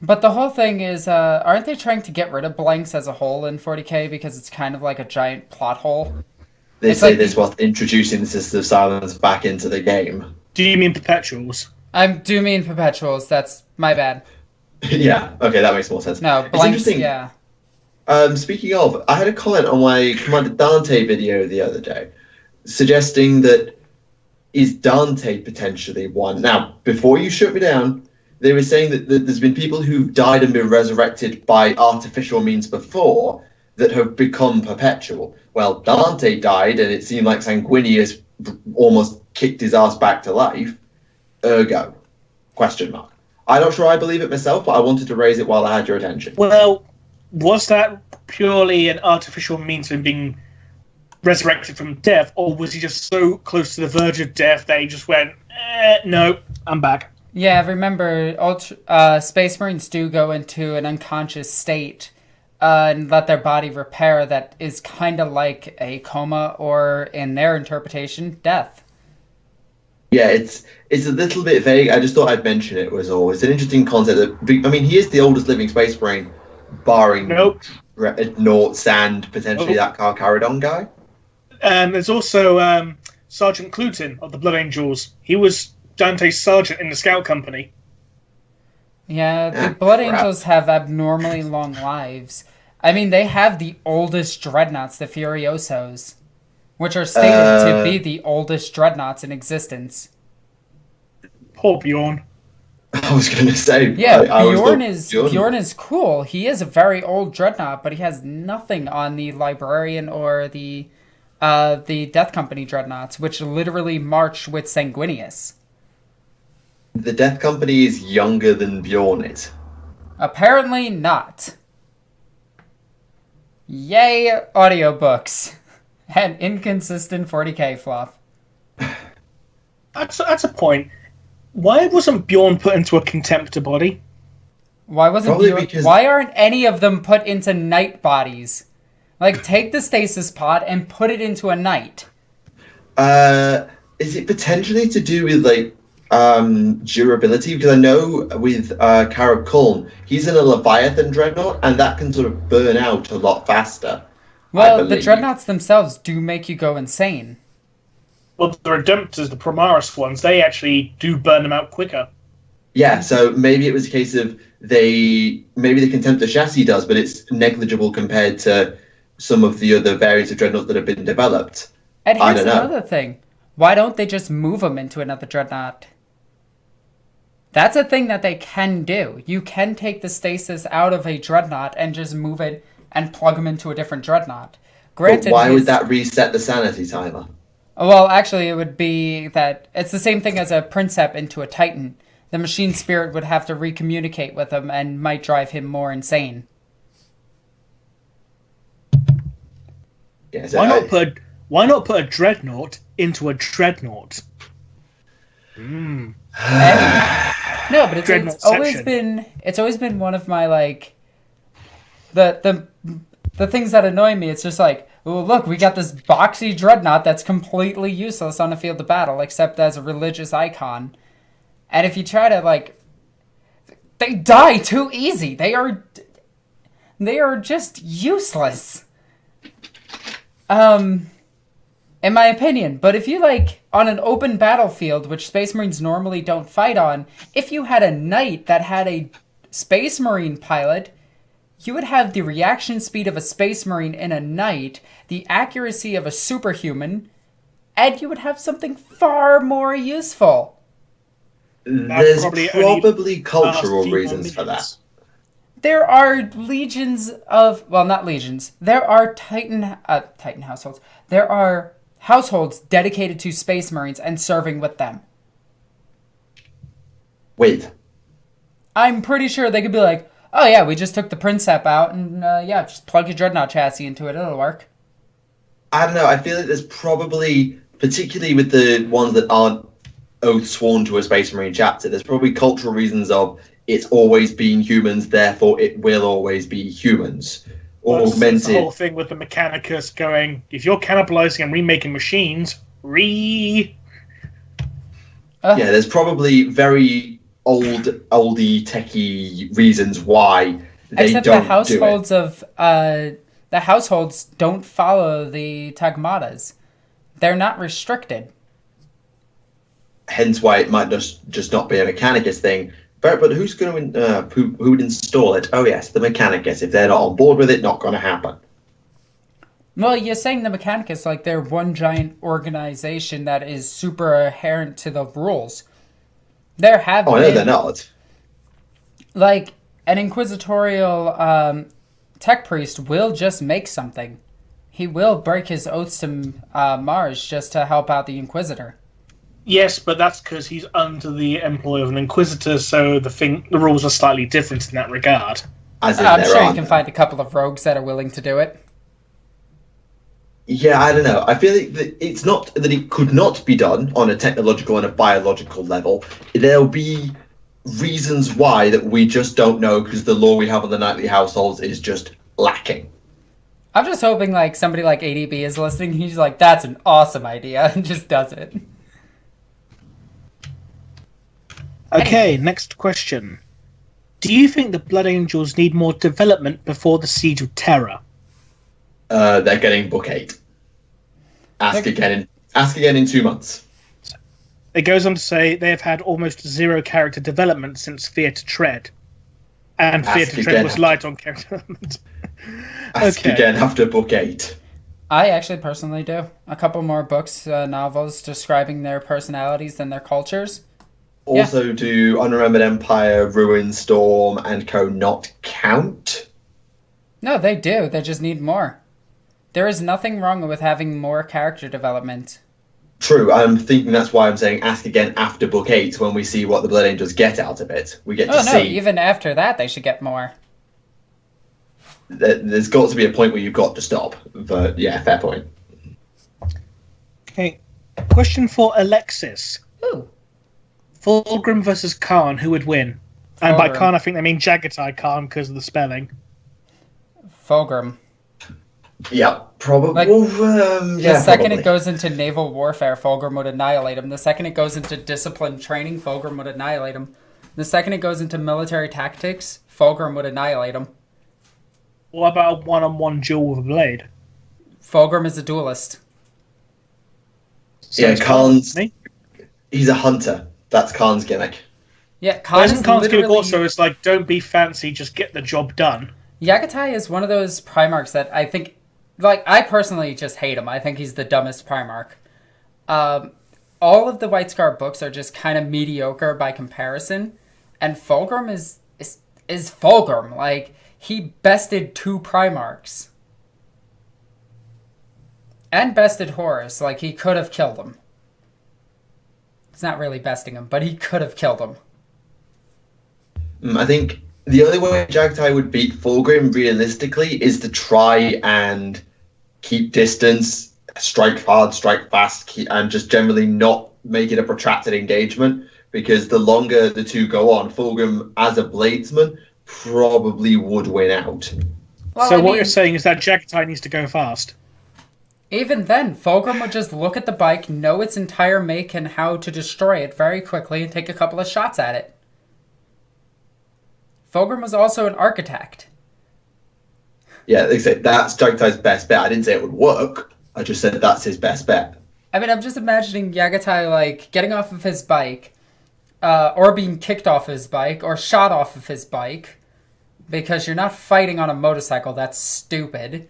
But the whole thing is, aren't they trying to get rid of blanks as a whole in 40k because it's kind of like a giant plot hole? They say this was introducing the Sisters of Silence back into the game. Do you mean perpetuals? I do mean perpetuals. That's my bad. Yeah, okay, that makes more sense. No, blanks, yeah. Speaking of, I had a comment on my Commander Dante video the other day, suggesting that is Dante potentially one? Now, before you shut me down, they were saying that there's been people who've died and been resurrected by artificial means before that have become perpetual. Well, Dante died, and it seemed like Sanguinius almost kicked his ass back to life. Ergo, question mark. I'm not sure I believe it myself, but I wanted to raise it while I had your attention. Well, was that purely an artificial means of him being resurrected from death, or was he just so close to the verge of death that he just went, no, I'm back? Yeah, remember, Space Marines do go into an unconscious state and let their body repair that is kind of like a coma, or, in their interpretation, death. Yeah, it's a little bit vague. I just thought I'd mention it was all. It's an interesting concept. I mean, he is the oldest living Space Marine, barring Nort, Sand, potentially that Carcharodon guy. There's also Sergeant Clutin of the Blood Angels. He was Dante's sergeant in the Scout Company. Yeah, the Blood Angels have abnormally long lives. I mean, they have the oldest dreadnoughts, the Furiosos, which are stated to be the oldest dreadnoughts in existence. Poor Bjorn. I was going to say... Yeah, Bjorn is cool. He is a very old dreadnought, but he has nothing on the Librarian or the Death Company dreadnoughts, which literally march with Sanguinius. The Death Company is younger than Bjorn is. Apparently not. Yay, audiobooks. And inconsistent 40k fluff. That's a point. Why wasn't Bjorn put into a Contemptor body? Why aren't any of them put into knight bodies? Like, take the stasis pod and put it into a knight. Is it potentially to do with, like, durability? Because I know with Karab Kuln, he's in a Leviathan dreadnought, and that can sort of burn out a lot faster. Well, the dreadnoughts themselves do make you go insane. Well, the Redemptors, the Primaris ones, they actually do burn them out quicker. Yeah, so maybe it was a case of maybe the Contemptor chassis does, but it's negligible compared to some of the other variants of dreadnoughts that have been developed. And here's another thing. Why don't they just move them into another dreadnought? That's a thing that they can do. You can take the stasis out of a dreadnought and just move it and plug them into a different dreadnought. Granted, but why would that reset the sanity timer? Well, actually, it would be that it's the same thing as a Princep into a Titan. The machine spirit would have to recommunicate with him and might drive him more insane. Yeah, so why not put a dreadnought into a dreadnought? Anyway. No, but it's always been one of my, like, the things that annoy me. It's just like, oh, look, we got this boxy dreadnought that's completely useless on the field of battle, except as a religious icon. And if you try to, like, they die too easy. They are just useless. In my opinion. But if you, like, on an open battlefield, which Space Marines normally don't fight on, if you had a knight that had a Space Marine pilot, you would have the reaction speed of a Space Marine in a knight, the accuracy of a superhuman, and you would have something far more useful. There's probably cultural reasons for that. There are legions of... Well, not legions. There are Titan households. There are households dedicated to Space Marines and serving with them. Wait. I'm pretty sure they could be like, oh yeah, we just took the Princep out and just plug your Dreadnought chassis into it. It'll work. I don't know. I feel like there's probably, particularly with the ones that aren't oath sworn to a Space Marine chapter, there's probably cultural reasons of it's always been humans, therefore it will always be humans. Or augmented. The whole thing with the Mechanicus going, if you're cannibalizing and remaking machines, Yeah, there's probably very oldie, techie reasons why they Except don't the households do it. of the households don't follow the Tagmatas. They're not restricted. Hence why it might just not be a Mechanicus thing. But who's going to who would install it? Oh yes, the Mechanicus. If they're not on board with it, not going to happen. Well, you're saying the Mechanicus like they're one giant organization that is super adherent to the rules. There have been... I know they're not. Like, an inquisitorial tech priest will just make something. He will break his oaths to Mars just to help out the Inquisitor. Yes, but that's because he's under the employ of an Inquisitor, so the rules are slightly different in that regard. I'm sure you can find a couple of rogues that are willing to do it. Yeah, I don't know. I feel like it's not that it could not be done on a technological and a biological level. There'll be reasons why that we just don't know because the law we have on the Knightly Households is just lacking. I'm just hoping like somebody like ADB is listening. He's like, that's an awesome idea, and just does it. Okay, next question. Do you think the Blood Angels need more development before the Siege of Terra? They're getting book 8. Ask again in 2 months. It goes on to say they have had almost zero character development since Fear to Tread. And Fear to Tread was light on character development. Ask again after book 8. I actually personally do. A couple more books, novels describing their personalities and their cultures. Also, do Unremembered Empire, Ruin Storm, and Co. not count? No, they do. They just need more. There is nothing wrong with having more character development. True. I'm thinking that's why I'm saying ask again after book 8 when we see what the Blood Angels get out of it. We get to see. Even after that, they should get more. There's got to be a point where you've got to stop. But yeah, fair point. Okay. Question for Alexis. Ooh. Fulgrim versus Khan, who would win? Fulgrim. And by Khan, I think they mean Jagatai Khan because of the spelling. Fulgrim. Yeah, probably. The second it goes into naval warfare, Fulgrim would annihilate him. The second it goes into disciplined training, Fulgrim would annihilate him. The second it goes into military tactics, Fulgrim would annihilate him. What about a one-on-one duel with a blade? Fulgrim is a duelist. So yeah, Khan's... He's a hunter. That's Khan's gimmick. Yeah, Khan's gimmick also is like, don't be fancy, just get the job done. Yagatai is one of those Primarchs that I think... Like, I personally just hate him. I think he's the dumbest Primarch. All of the White Scar books are just kind of mediocre by comparison. And Fulgrim is Fulgrim. Like, he bested 2 Primarchs. And bested Horus. Like, he could have killed him. It's not really besting him, but he could have killed him. I think the only way Jagatai would beat Fulgrim realistically is to try and keep distance, strike hard, strike fast, and just generally not make it a protracted engagement. Because the longer the two go on, Fulgrim as a bladesman probably would win out. Well, so what you're saying is that Jagatai needs to go fast. Even then, Fulgrim would just look at the bike, know its entire make and how to destroy it very quickly, and take a couple of shots at it. Fulgrim was also an architect. Yeah, they say that's Jagatai's best bet. I didn't say it would work. I just said that's his best bet. I mean, I'm just imagining Jagatai, like, getting off of his bike, or being kicked off his bike, or shot off of his bike, because you're not fighting on a motorcycle. That's stupid.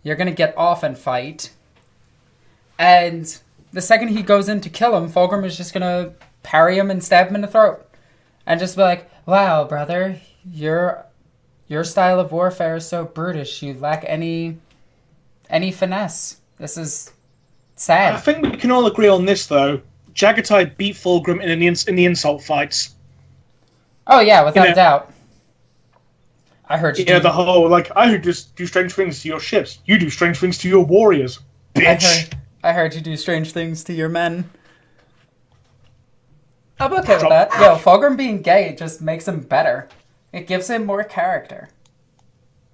You're going to get off and fight. And the second he goes in to kill him, Fulgrim is just gonna parry him and stab him in the throat. And just be like, wow, brother, your style of warfare is so brutish. You lack any finesse. This is sad. I think we can all agree on this, though. Jagatai beat Fulgrim in the insult fights. Oh, yeah, without a doubt. I heard you do. The whole, I just do strange things to your ships. You do strange things to your warriors, bitch. I heard you do strange things to your men. I'm okay with that. Yo, Fulgrim being gay just makes him better. It gives him more character.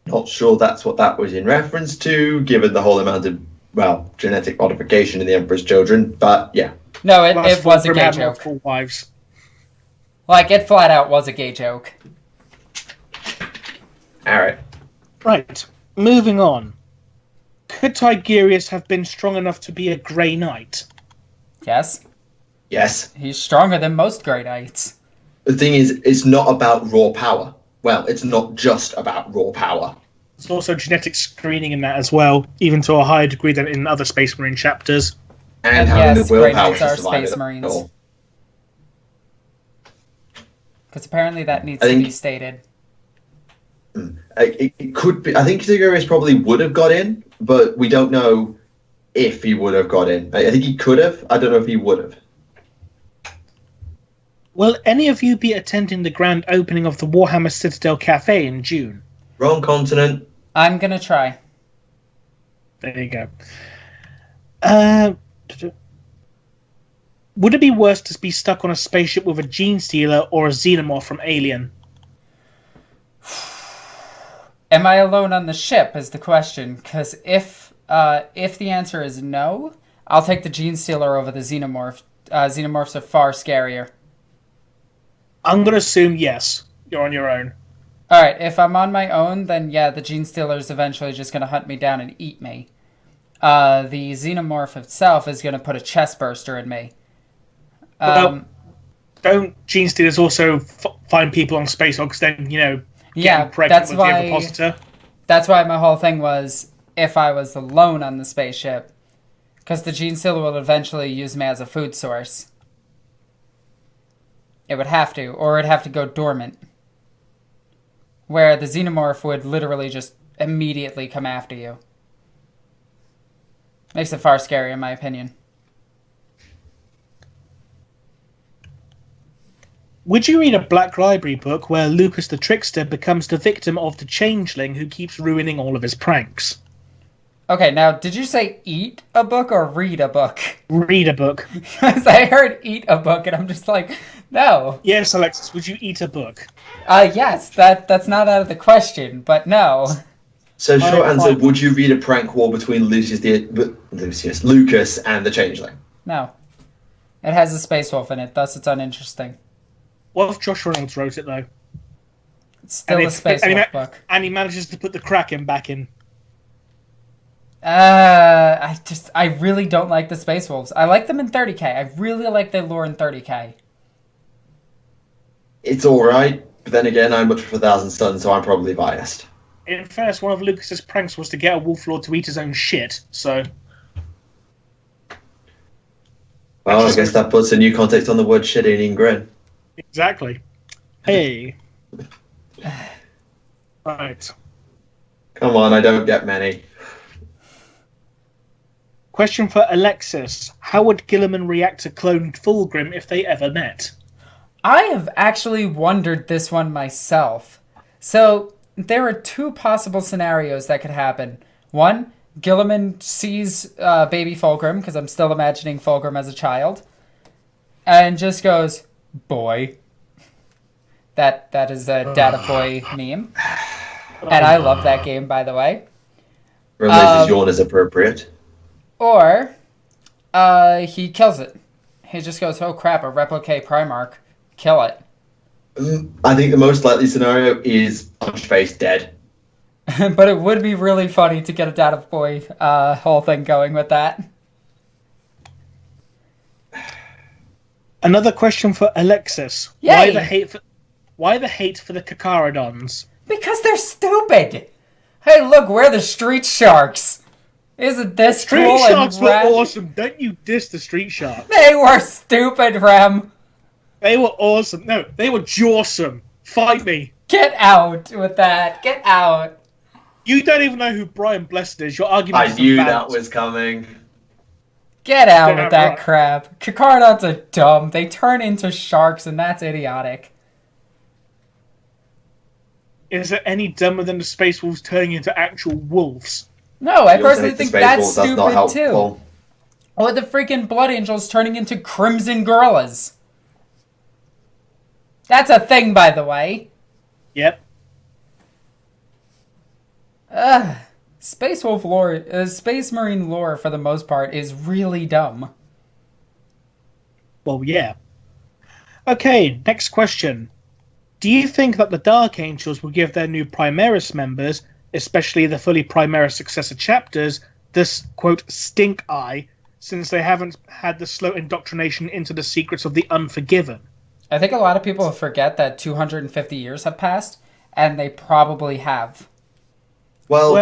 Not sure that's what that was in reference to, given the whole amount of, genetic modification in the Emperor's children, but yeah. No, it was a gay joke. Wives. It flat out was a gay joke. Alright. Right, moving on. Could Tigerius have been strong enough to be a Grey Knight? Yes. Yes. He's stronger than most Grey Knights. The thing is, it's not about raw power. Well, it's not just about raw power. There's also genetic screening in that as well, even to a higher degree than in other Space Marine chapters. And having yes, the Grey willpower Knights to are survive Space it Marines. all. Because apparently that needs to be stated. It could be. I think Tigerius probably would have got in, but we don't know if he would have got in. I think he could have. I don't know if he would have. Will any of you be attending the grand opening of the Warhammer Citadel Cafe in June? Wrong continent. I'm gonna try. There you go. Would it be worse to be stuck on a spaceship with a gene stealer or a xenomorph from Alien? Am I alone on the ship is the question, because if the answer is no, I'll take the gene stealer over the xenomorph. Xenomorphs are far scarier. I'm going to assume yes. You're on your own. Alright, if I'm on my own, then yeah, the gene stealer is eventually just going to hunt me down and eat me. The xenomorph itself is going to put a chest burster in me. Don't gene stealers also find people on Space Hogs then, yeah, pregnant with the ovipositor? That's why my whole thing was if I was alone on the spaceship, because the gene stealer will eventually use me as a food source. It would have to, or it'd have to go dormant. Where the xenomorph would literally just immediately come after you. Makes it far scarier, in my opinion. Would you read a Black Library book where Lucas the Trickster becomes the victim of the changeling who keeps ruining all of his pranks? Okay, now, did you say eat a book or read a book? Read a book. Because I heard eat a book, and I'm just like, no. Yes, Alexis, would you eat a book? Yes, that's not out of the question, but no. So, short answer, would you read a prank war between Lucas and the Changeling? No. It has a space wolf in it, thus it's uninteresting. What if Josh Reynolds wrote it, though? It's still a space wolf book. And he manages to put the Kraken back in. I really don't like the Space Wolves. I like them in 30k. I really like their lore in 30k. It's alright, but then again, I much prefer Thousand Suns, so I'm probably biased. In fairness, one of Lucas's pranks was to get a Wolf Lord to eat his own shit, so... Well, I guess that puts a new context on the word shit in Grin. Exactly. Hey. Right. Come on, I don't get many. Question for Alexis. How would Gilliman react to cloned Fulgrim if they ever met? I have actually wondered this one myself. So, there are two possible scenarios that could happen. One, Gilliman sees baby Fulgrim, because I'm still imagining Fulgrim as a child, and just goes, boy. That is a Data Boy meme. And I love that game, by the way. Remleiz yawn is appropriate. Or, he kills it. He just goes, oh crap, a Replicate Primarch. Kill it. I think the most likely scenario is Punch-Face dead. But it would be really funny to get a Data Boy whole thing going with that. Another question for Alexis. Yay! Why the hate for the Kakarodons? Because they're stupid! Hey, look, we're the street sharks! Isn't this Street cool Sharks and were rad? awesome. Don't you diss the Street Sharks. They were stupid, Rem. They were awesome. No, they were jawsome. Fight me. Get out with that. Get out. You don't even know who Brian Blessed is. Your argument I knew that was coming. Get out Yeah, with that right. crap. Carnauts are dumb. They turn into sharks, and that's idiotic. Is it any dumber than the Space Wolves turning into actual wolves? No, I You also personally hate the think Space that's Wolves, that's not stupid too. helpful. Or the freaking Blood Angels turning into Crimson Gorillas. That's a thing, by the way. Yep. Space Wolf lore, Space Marine lore, for the most part, is really dumb. Well, yeah. Okay, next question. Do you think that the Dark Angels will give their new Primaris members, especially the fully Primaris successor chapters, this, quote, stink eye, since they haven't had the slow indoctrination into the secrets of the Unforgiven? I think a lot of people forget that 250 years have passed, and they probably have. Well,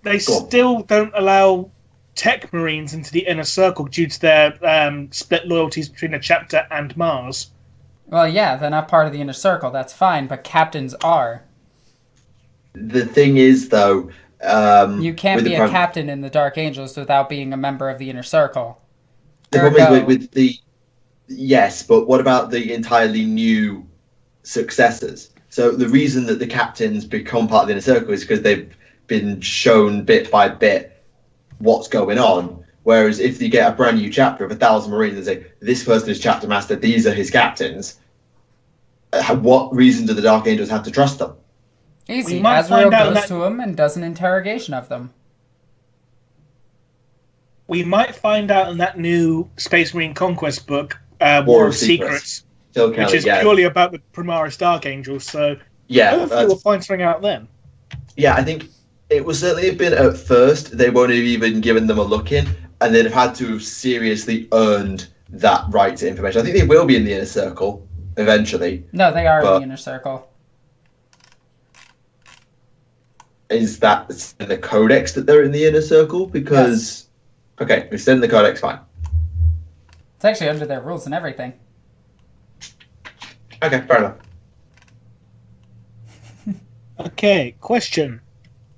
They still don't allow Tech Marines into the inner circle due to their split loyalties between the chapter and Mars. Well, yeah, they're not part of the inner circle. That's fine, but captains are. the thing is, though... you can't be a captain in the Dark Angels without being a member of the inner circle. The problem is with the... Yes, but what about the entirely new successors? So the reason that the captains become part of the inner circle is because they've been shown bit by bit what's going on. Whereas if you get a brand new chapter of 1,000 Marines and say, this person is chapter master, these are his captains, what reason do the Dark Angels have to trust them? Easy. Azrael goes to him and does an interrogation of them. We might find out in that new Space Marine Conquest book, War of Secrets, which is purely about the Primaris Dark Angels, so hopefully we'll find something out then. Yeah, I think it was certainly a bit at first. They won't have even given them a look in, and they'd have had to have seriously earned that right to information. I think they will be in the inner circle eventually. No, they are in the inner circle. Is that in the codex that they're in the inner circle? Because... Yes. Okay, we said in the codex, fine. It's actually under their rules and everything. Okay, fair enough. Okay, question.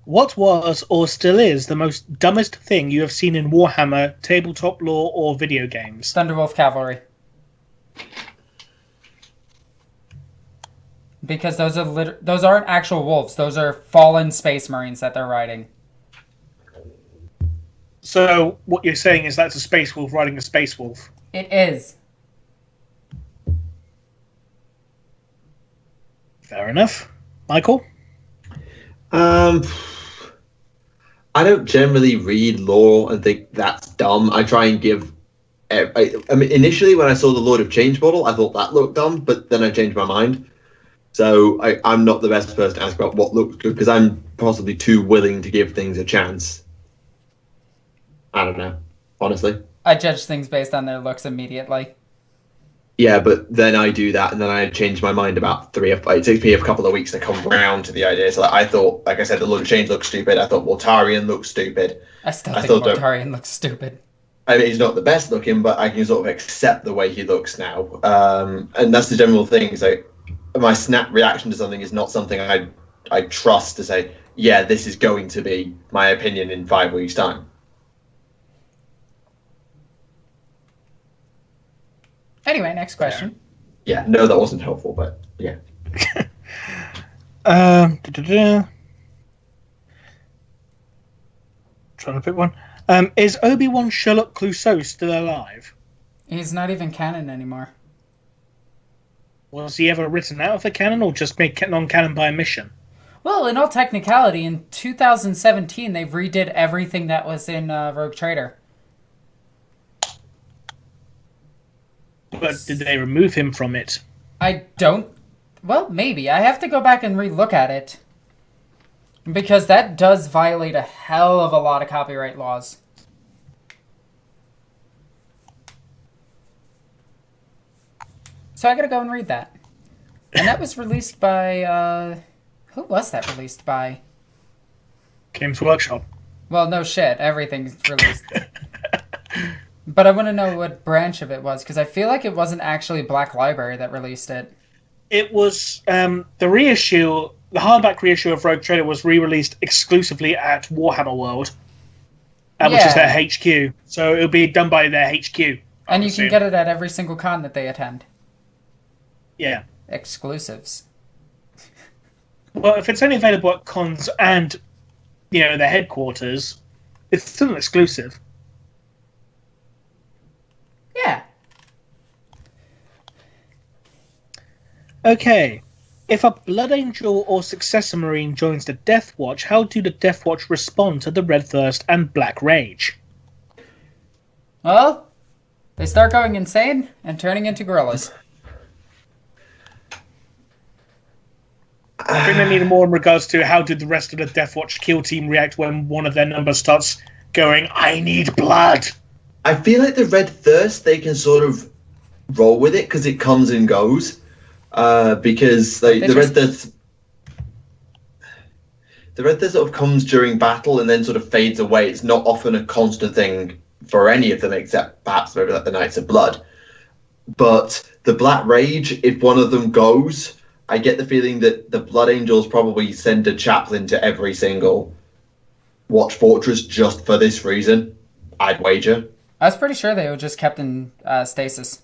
What was, or still is, the most dumbest thing you have seen in Warhammer, tabletop lore, or video games? Thunderwolf Cavalry. Because those aren't actual wolves. Those are fallen Space Marines that they're riding. So what you're saying is that's a Space Wolf riding a Space Wolf? It is. Fair enough. Michael? I don't generally read lore and think that's dumb. I try and give... I mean, initially when I saw the Lord of Change model, I thought that looked dumb, but then I changed my mind. So I'm not the best person to ask about what looks good, because I'm possibly too willing to give things a chance. I don't know, honestly. I judge things based on their looks immediately. Yeah, but then I do that, and then I change my mind about 3 or 5. It takes me a couple of weeks to come round to the idea. So I thought, like I said, the Lord of Change looks stupid. I thought Mortarion looks stupid. I still think Mortarion looks stupid. I mean, he's not the best looking, but I can sort of accept the way he looks now. And that's the general thing. So my snap reaction to something is not something I trust to say, yeah, this is going to be my opinion in 5 weeks' time. Anyway, next question. Yeah, no, that wasn't helpful, but yeah. Trying to pick one. Is Obi-Wan Sherlock Clouseau still alive? He's not even canon anymore. Was he ever written out of the canon or just made non-canon by omission? Well, in all technicality, in 2017, they've redid everything that was in Rogue Trader. But did they remove him from it? I don't... Well, maybe. I have to go back and re-look at it. Because that does violate a hell of a lot of copyright laws. So I gotta go and read that. And that was released by... who was that released by? Games Workshop. Well, no shit. Everything's released. But I want to know what branch of it was, because I feel like it wasn't actually Black Library that released it. It was the reissue, the hardback reissue of Rogue Trader was re-released exclusively at Warhammer World, which is their HQ. So it'll be done by their HQ. And you can get it at every single con that they attend. Yeah. Exclusives. Well, if it's only available at cons and, their headquarters, it's still an exclusive. Yeah. Okay. If a Blood Angel or Successor Marine joins the Death Watch, how do the Death Watch respond to the Red Thirst and Black Rage? Well, they start going insane and turning into gorillas. I think they need more in regards to how did the rest of the Death Watch kill team react when one of their numbers starts going, I need blood. I feel like the Red Thirst, they can sort of roll with it because it comes and goes. Because the Red Thirst sort of comes during battle and then sort of fades away. It's not often a constant thing for any of them, except perhaps maybe like the Knights of Blood. But the Black Rage, if one of them goes, I get the feeling that the Blood Angels probably send a chaplain to every single Watch Fortress just for this reason, I'd wager. I was pretty sure they were just kept in stasis.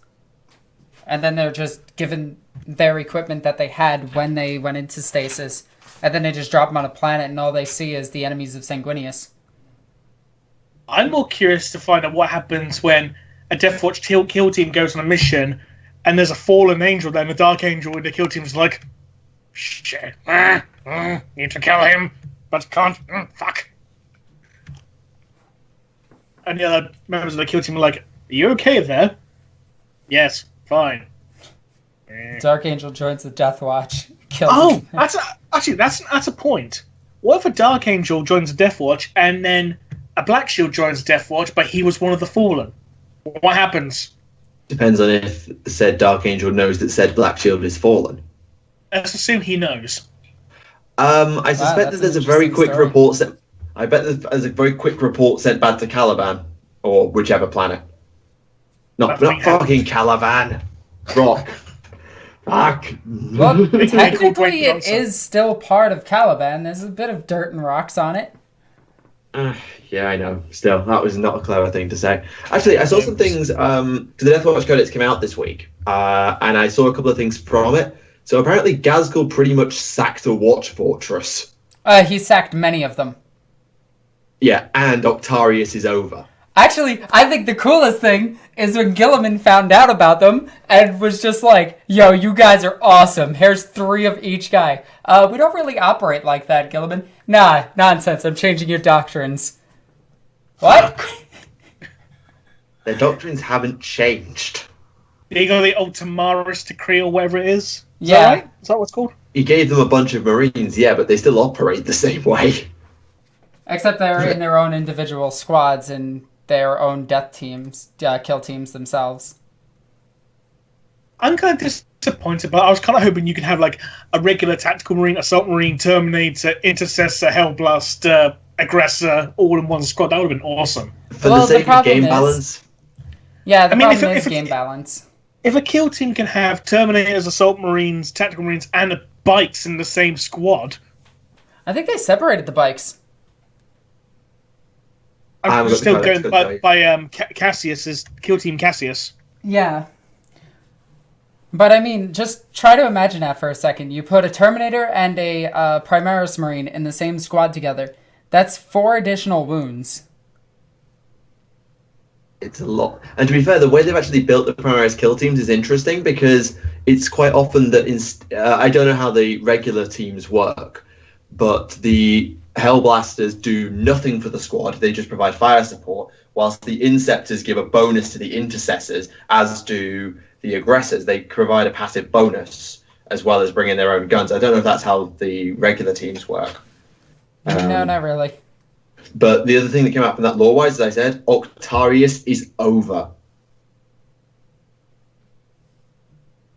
And then they're just given their equipment that they had when they went into stasis. And then they just drop them on a planet and all they see is the enemies of Sanguinius. I'm more curious to find out what happens when a Death Watch kill team goes on a mission and there's a fallen angel there, and the Dark Angel in the kill team's like, shit, need to kill him, but can't, fuck. And the other members of the kill team are like, are you okay there? Yes, fine. Dark Angel joins the Death Watch. Kills him. That's a point. What if a Dark Angel joins the Death Watch and then a Black Shield joins the Death Watch, but he was one of the Fallen? What happens? Depends on if said Dark Angel knows that said Black Shield is fallen. Let's assume he knows. I suspect that there's a very quick report sent. I bet there's a very quick report sent back to Caliban or whichever planet. Not fucking Caliban. Rock. Fuck. Well, technically it is still part of Caliban. There's a bit of dirt and rocks on it. Yeah, I know. Still, that was not a clever thing to say. Actually, I saw some things, because the Death Watch Codex came out this week, and I saw a couple of things from it. So apparently Gazgul pretty much sacked a Watch Fortress. He sacked many of them. Yeah, and Octarius is over. Actually, I think the coolest thing is when Gilliman found out about them and was just like, yo, you guys are awesome. Here's 3 of each guy. We don't really operate like that, Gilliman. Nah, nonsense. I'm changing your doctrines. What? Their doctrines haven't changed. There you go, the Ultimaris decree or whatever it is. Is Yeah. that right? Is that what it's called? He gave them a bunch of Marines, yeah, but they still operate the same way. Except they're in their own individual squads and their own death teams, kill teams themselves. I'm kind of disappointed, but I was kind of hoping you could have like a regular tactical marine, assault marine, terminator, intercessor, hellblast, aggressor, all in one squad. That would have been awesome. For the sake of game balance. Yeah, the problem is game balance. If a kill team can have terminators, assault marines, tactical marines, and bikes in the same squad, I think they separated the bikes. I'm still going by Cassius's kill team Cassius. Yeah. But I mean, just try to imagine that for a second. You put a Terminator and a Primaris Marine in the same squad together. That's 4 additional wounds. It's a lot. And to be fair, the way they've actually built the Primaris kill teams is interesting because it's quite often that I don't know how the regular teams work, but the Hellblasters do nothing for the squad. They just provide fire support, whilst the Inceptors give a bonus to the Intercessors, as do the Aggressors. They provide a passive bonus as well as bringing their own guns. I don't know if that's how the regular teams work. No, not really. But the other thing that came out from that lore-wise, as I said, Octarius is over.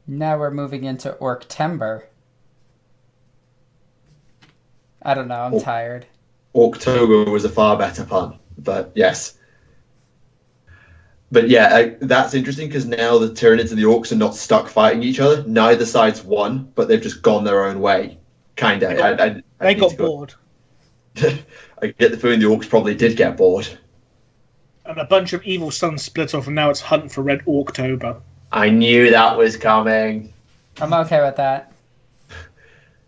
Now we're moving into Orctember. I don't know, I'm tired. October was a far better pun, but yes. But yeah, that's interesting because now the Tyranids and the Orcs are not stuck fighting each other. Neither side's won, but they've just gone their own way. Kind of. They got bored. I get the feeling the Orcs probably did get bored. And a bunch of evil sons split off, and now it's Hunt for Red October. I knew that was coming. I'm okay with that.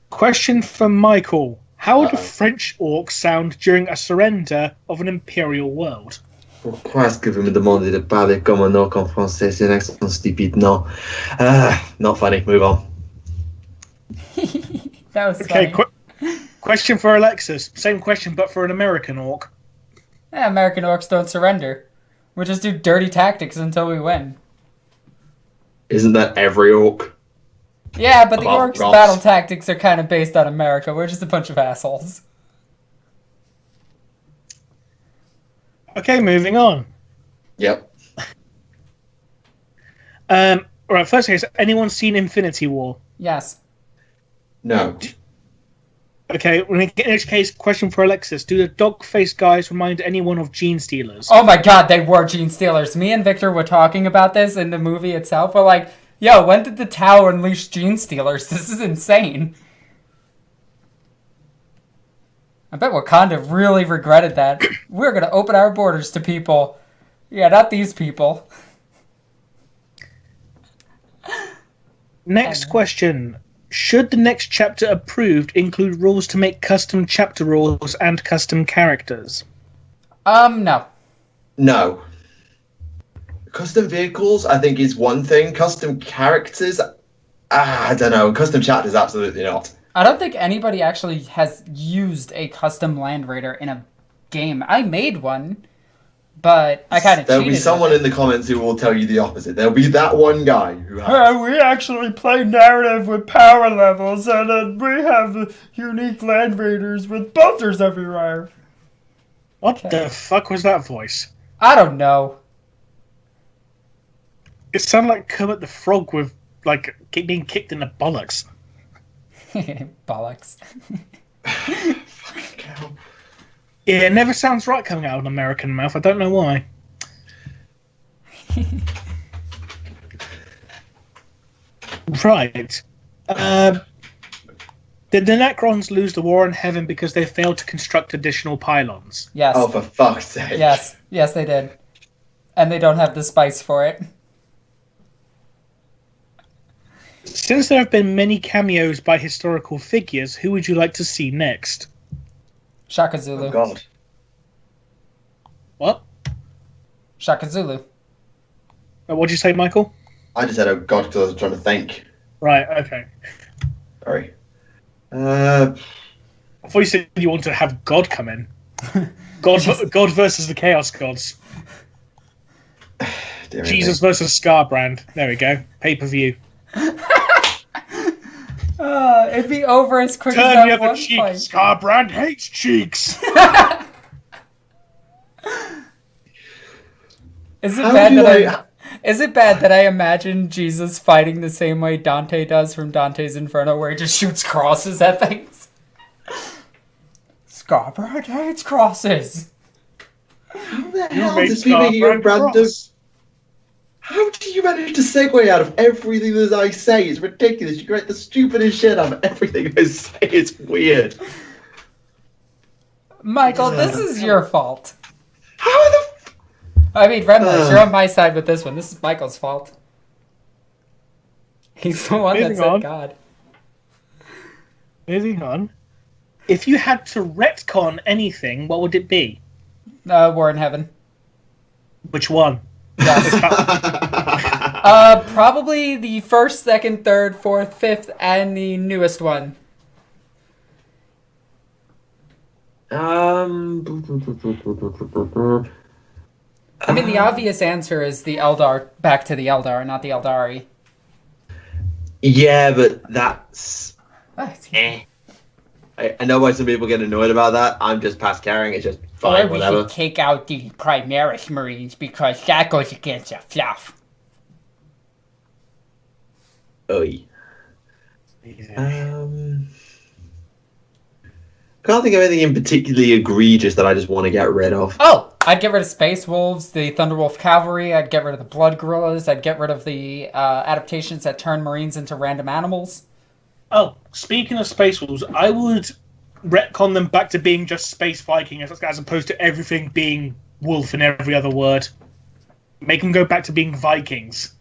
Question from Michael. How do French orcs sound during a surrender of an imperial world? Pourquoi est-ce que vous me demandez de parler comme un orc en français? C'est un accent stupide, non. Not funny, move on. That was okay, funny. Question for Alexis. Same question, but for an American orc. Yeah, American orcs don't surrender. We just do dirty tactics until we win. Isn't that every orc? Yeah, but the About orcs' Ross. battle tactics are kind of based on America. We're just a bunch of assholes. Okay, moving on. Yep. Alright, first case, anyone seen Infinity War? Yes. No. Okay, in which case, question for Alexis. Do the dog-faced guys remind anyone of Gene Stealers? Oh my god, they were Gene Stealers. Me and Victor were talking about this in the movie itself. We're like, yo, when did the Tower unleash Gene Stealers? This is insane. I bet Wakanda really regretted that. We're going to open our borders to people. Yeah, not these people. Next question. Should the next chapter approved include rules to make custom chapter rules and custom characters? No. No. Custom vehicles, I think, is one thing. Custom characters, I don't know. Custom chapters, absolutely not. I don't think anybody actually has used a custom Land Raider in a game. I made one, but I kind of cheated. There'll be someone in the comments who will tell you the opposite. There'll be that one guy who has... we actually play narrative with power levels, and we have unique Land Raiders with bolters everywhere. What the fuck was that voice? I don't know. It sounded like Kermit the Frog with, like, being kicked in the bollocks. Bollocks. Yeah, it never sounds right coming out of an American mouth. I don't know why. Right. Did the Necrons lose the war in heaven because they failed to construct additional pylons? Yes. Oh, for fuck's sake. Yes. Yes, they did. And they don't have the spice for it. Since there have been many cameos by historical figures, who would you like to see next? Shaka Zulu. Oh, God. What? Shaka Zulu. What'd you say, Michael? I just said, oh, God, because I was trying to think. Right, okay. Sorry. I thought you said you wanted to have God come in. God versus the Chaos Gods. Jesus versus Scarbrand. There we go. Pay-per-view. It'd be over as quick Turn as the that other one cheek. fight. Scarbrand hates cheeks. Is it bad that I imagine Jesus fighting the same way Dante does from Dante's Inferno, where he just shoots crosses at things? Scarbrand hates crosses. How the hell does people hear random... How do you manage to segue out of everything that I say? It's ridiculous. You create the stupidest shit out of everything I say. It's weird. Michael, this is your fault. How the... I mean, Remleiz, you're on my side with this one. This is Michael's fault. He's the one that said God. Moving on. If you had to retcon anything, what would it be? War in Heaven. Which one? Yes. Probably the first, second, third, fourth, fifth, and the newest one. I mean, the obvious answer is the Eldar, back to the Eldar, not the Eldari. Yeah, but that's... Eh. I know why some people get annoyed about that. I'm just past carrying. It's just fine, or we whatever. should take out the Primaris Marines because that goes against the fluff. Oy. can't think of anything in particularly egregious that I just want to get rid of. Oh, I'd get rid of Space Wolves, the Thunderwolf Cavalry, I'd get rid of the Blood Gorillas, I'd get rid of the adaptations that turn Marines into random animals. Oh, speaking of Space Wolves, I would retcon them back to being just Space Viking as opposed to everything being wolf in every other word. Make them go back to being Vikings.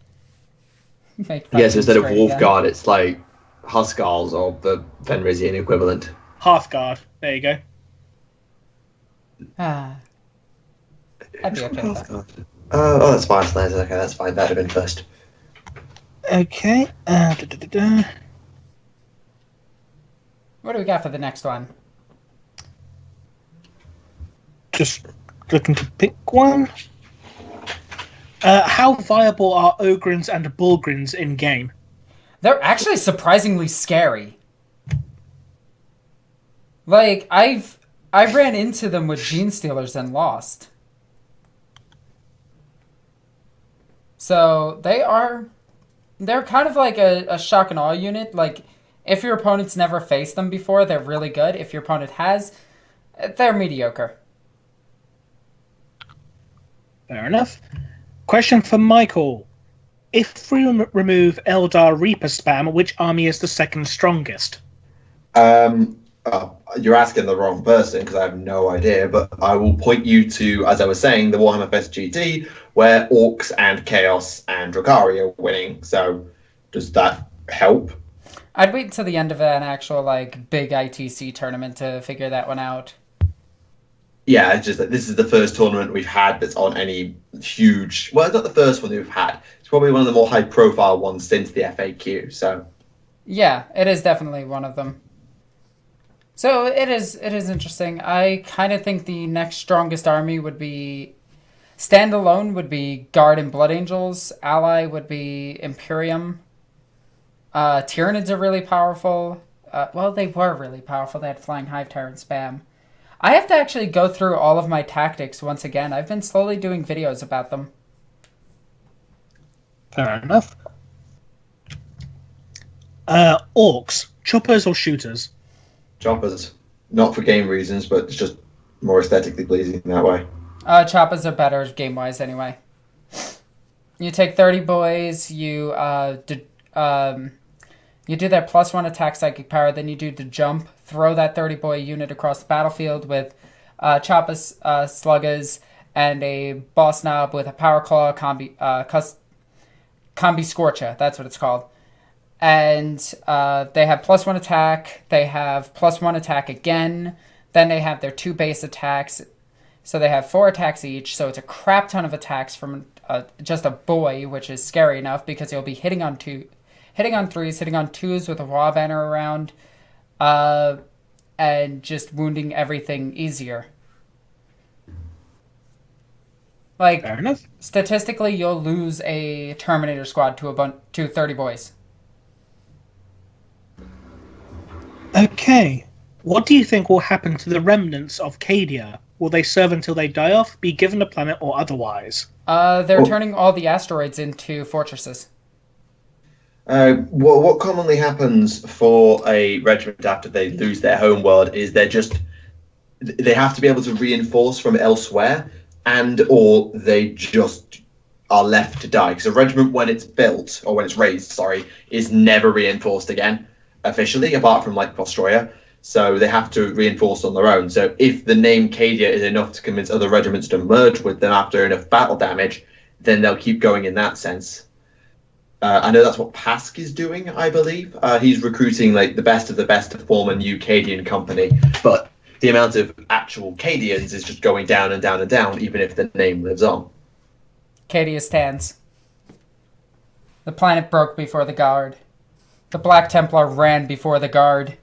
Yes, instead of Wolfguard, it's like Huskarls or the Fenrisian equivalent. Hearthguard. There you go. I'd be okay with that. Oh, that's fine. Okay, that's fine. That'd have been first. Okay. What do we got for the next one? Just looking to pick one. How viable are Ogrins and Bulgrins in game? They're actually surprisingly scary. Like, I ran into them with Gene Stealers and lost. So they're kind of like a shock and awe unit. Like, if your opponent's never faced them before, they're really good. If your opponent has, they're mediocre. Fair enough. Question for Michael. If we remove Eldar Reaper spam, which army is the second strongest? You're asking the wrong person because I have no idea, but I will point you to, as I was saying, the Warhammer Fest GT, where Orcs and Chaos and Drukhari are winning. So does that help? I'd wait until the end of an actual big ITC tournament to figure that one out. Yeah, it's just that this is the first tournament we've had that's on any huge... Well, it's not the first one that we've had. It's probably one of the more high-profile ones since the FAQ, so... Yeah, it is definitely one of them. So it is interesting. I kind of think the next strongest army would be... Standalone would be Guard and Blood Angels. Ally would be Imperium. Tyranids are really powerful. Well, they were really powerful. They had Flying Hive Tyrant spam. I have to actually go through all of my tactics once again. I've been slowly doing videos about them. Fair enough. Orcs, choppers or shooters? Choppers. Not for game reasons, but it's just more aesthetically pleasing that way. Choppers are better game-wise anyway. You take 30 boys, you do their +1 attack psychic power, then you do the jump, throw that 30-boy unit across the battlefield with Choppas, Sluggers, and a Boss Knob with a Power Claw, Combi Scorcher, that's what it's called. And they have +1 attack, they have +1 attack again, then they have their 2 base attacks, so they have 4 attacks each, so it's a crap ton of attacks from just a boy, which is scary enough because he'll be hitting on 3s, hitting on 2s with a raw banner around, and just wounding everything easier. Fair enough. Statistically, you'll lose a Terminator squad to 30 boys. Okay. What do you think will happen to the remnants of Cadia? Will they serve until they die off, be given a planet, or otherwise? They're turning all the asteroids into fortresses. What commonly happens for a regiment after they lose their home world is they have to be able to reinforce from elsewhere, or they just are left to die. Because a regiment, when it's built, or when it's raised, is never reinforced again, officially, apart from Vostroya. So they have to reinforce on their own. So if the name Cadia is enough to convince other regiments to merge with them after enough battle damage, then they'll keep going in that sense. I know that's what Pask is doing, I believe. He's recruiting the best of the best to form a new Cadian company. But the amount of actual Cadians is just going down and down and down, even if the name lives on. Cadia stands. The planet broke before the Guard. The Black Templar ran before the Guard.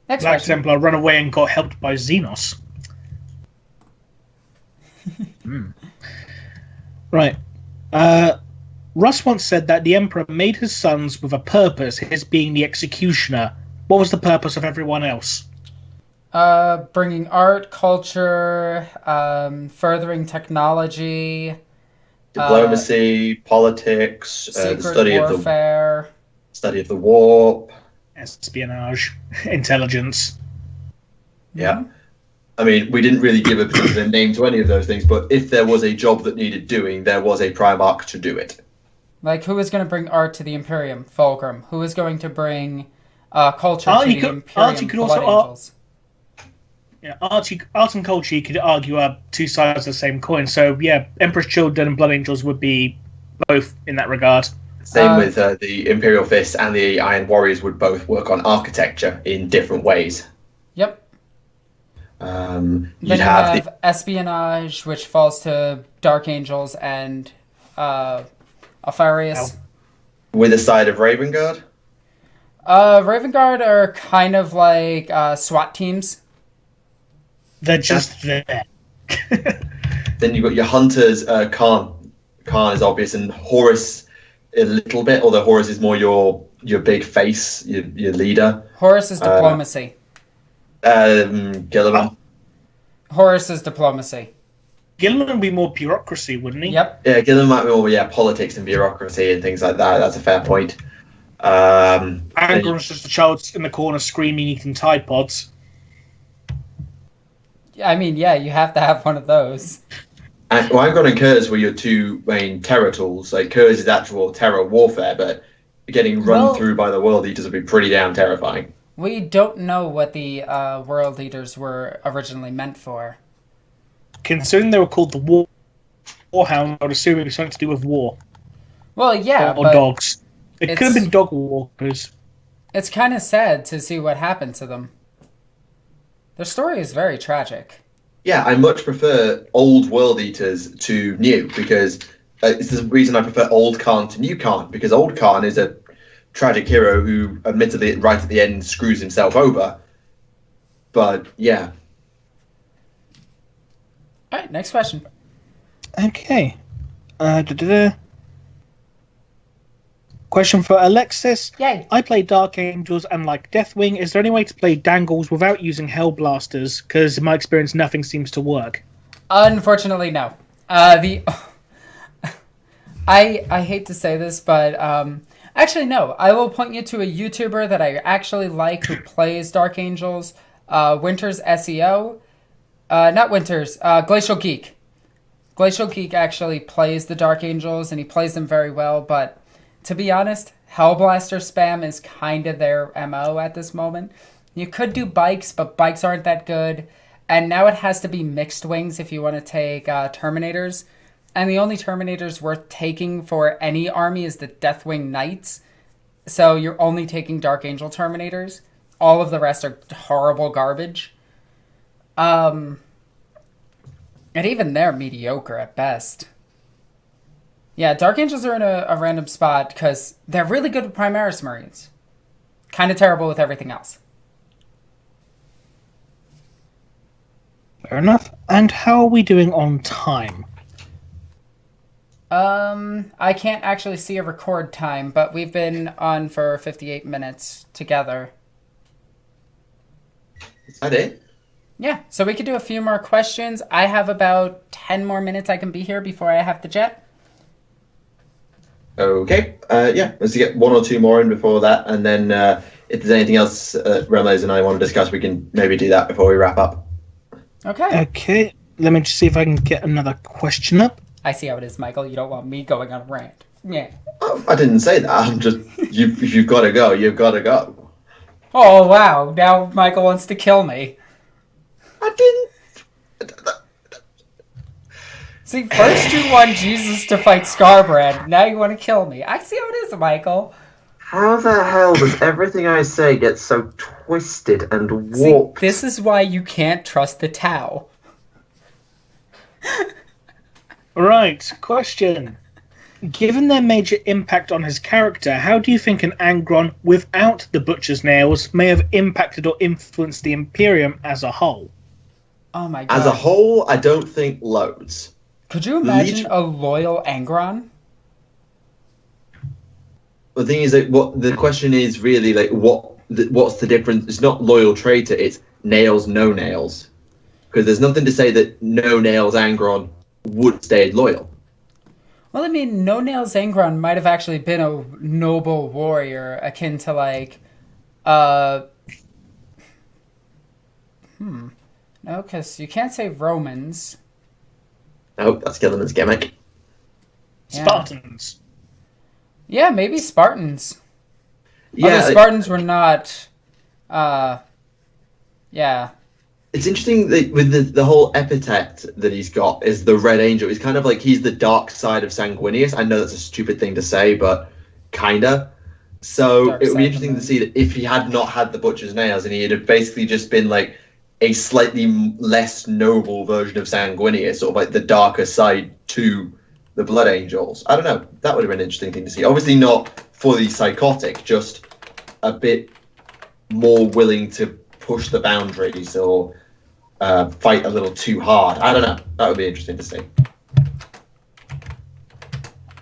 Next Black question. Templar run away and got helped by Xenos. Right. Russ once said that the Emperor made his sons with a purpose, his being the executioner. What was the purpose of everyone else? Bringing art, culture, furthering technology, Diplomacy, politics, the secret study warfare. Study of the warp. Espionage. Intelligence. Yeah. I mean, we didn't really give a particular name to any of those things, but if there was a job that needed doing, there was a Primarch to do it. Like, who is going to bring art to the Imperium? Fulcrum. Who is going to bring culture to the Imperium? Blood Angels. Yeah, art and culture, you could argue, are two sides of the same coin. So, yeah, Emperor's Children and Blood Angels would be both in that regard. Same with the Imperial Fist and the Iron Warriors would both work on architecture in different ways. Yep. Then you have espionage, which falls to Dark Angels and Alfarius. With a side of Raven Guard? Raven Guard are kind of like SWAT teams. They're just there. Then you've got your hunters. Khan is obvious, and Horus a little bit, although Horus is more your big face, your leader. Horus is diplomacy. Gilliman. Horus is diplomacy. Gilliman would be more bureaucracy, wouldn't he? Yep. Yeah, Gilliman might be more politics and bureaucracy and things like that. That's a fair point. Angron's just a child in the corner screaming, eating Tide Pods. I mean, yeah, you have to have one of those. And Angron and Kurz were your two main terror tools. Like, Kurz is actual terror warfare, but getting run through by the World Eaters would be pretty damn terrifying. We don't know what the World Eaters were originally meant for. Considering they were called the Warhound, I would assume it was something to do with war. Well, yeah, or dogs. It could have been dog walkers. It's kind of sad to see what happened to them. Their story is very tragic. Yeah, I much prefer old World Eaters to new, because it's the reason I prefer old Khan to new Khan, because old Khan is a tragic hero who, admittedly, right at the end, screws himself over. But, yeah. Alright, next question. Okay. Question for Alexis. Yay. I play Dark Angels and like Deathwing. Is there any way to play Dangles without using Hellblasters? Because in my experience, nothing seems to work. Unfortunately, no. I hate to say this, but actually, no. I will point you to a YouTuber that I actually like who plays Dark Angels. Winters SEO. Not Winters. Glacial Geek. Glacial Geek actually plays the Dark Angels, and he plays them very well, but to be honest, Hellblaster spam is kind of their MO at this moment. You could do bikes, but bikes aren't that good. And now it has to be mixed wings if you want to take Terminators. And the only Terminators worth taking for any army is the Deathwing Knights. So you're only taking Dark Angel Terminators. All of the rest are horrible garbage. And even they're mediocre at best. Yeah, Dark Angels are in a random spot because they're really good with Primaris Marines. Kind of terrible with everything else. Fair enough. And how are we doing on time? I can't actually see a record time, but we've been on for 58 minutes together. Is that it? Yeah, so we could do a few more questions. I have about 10 more minutes I can be here before I have to jet. Okay. Let's get one or two more in before that, and then if there's anything else Remleiz and I want to discuss, we can maybe do that before we wrap up. Okay. Okay. Let me just see if I can get another question up. I see how it is, Michael. You don't want me going on a rant. Yeah. Oh, I didn't say that. I'm just if you've got to go, you've got to go. Oh wow! Now Michael wants to kill me. I didn't. See, first you want Jesus to fight Scarbrand, now you want to kill me. I see how it is, Michael. How the hell does everything I say get so twisted and warped? See, this is why you can't trust the Tau. Right, question. Given their major impact on his character, how do you think an Angron without the Butcher's Nails may have impacted or influenced the Imperium as a whole? Oh my god. As a whole, I don't think loads. Could you imagine a loyal Angron? The thing is, like, what the question is really like, what's the difference? It's not loyal traitor; it's nails, no nails. Because there's nothing to say that no nails Angron would stay loyal. Well, I mean, No Nails Angron might have actually been a noble warrior akin to, like, no, because you can't say Romans. Nope, that's Gilliman's gimmick. Yeah. Spartans. Yeah, maybe Spartans. Yeah, Although Spartans were not, yeah. It's interesting that with the whole epithet that he's got is the Red Angel. He's kind of like, he's the dark side of Sanguinius. I know that's a stupid thing to say, but kinda. So Dark it would side be of interesting the to see that if he had not had the Butcher's Nails and he had basically just been like a slightly less noble version of Sanguinius, sort of like the darker side to the Blood Angels. I don't know. That would have been an interesting thing to see. Obviously not fully psychotic, just a bit more willing to push the boundaries or fight a little too hard. I don't know. That would be interesting to see.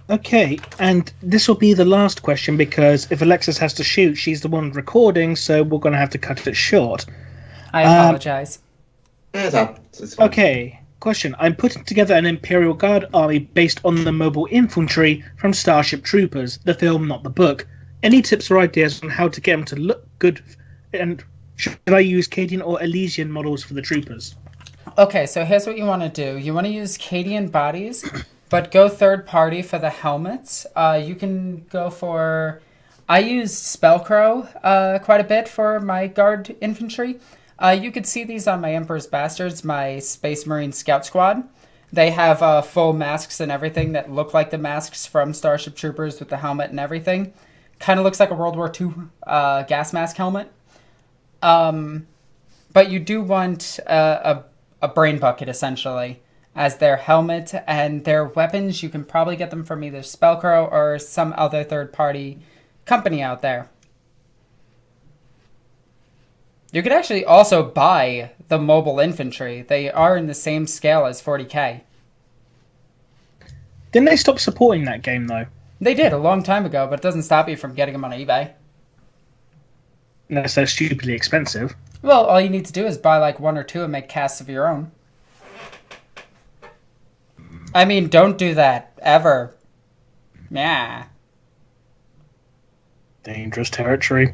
Okay, and this will be the last question because if Alexis has to shoot, she's the one recording, so we're going to have to cut it short. I apologize. Yeah, it's fine. Okay, question. I'm putting together an Imperial Guard army based on the mobile infantry from Starship Troopers, the film, not the book. Any tips or ideas on how to get them to look good? And should I use Cadian or Elysian models for the troopers? Okay, so here's what you want to do. You want to use Cadian bodies, but go third party for the helmets. You can go for... I use Spellcrow quite a bit for my guard infantry. You could see these on my Emperor's Bastards, my Space Marine Scout Squad. They have full masks and everything that look like the masks from Starship Troopers with the helmet and everything. Kind of looks like a World War II gas mask helmet. But you do want a brain bucket, essentially, as their helmet, and their weapons. You can probably get them from either Spellcrow or some other third-party company out there. You could actually also buy the mobile infantry. They are in the same scale as 40k. Didn't they stop supporting that game, though? They did a long time ago, but it doesn't stop you from getting them on eBay. Unless they're stupidly expensive. Well, all you need to do is buy like one or two and make casts of your own. I mean, don't do that, ever. Yeah. Dangerous territory.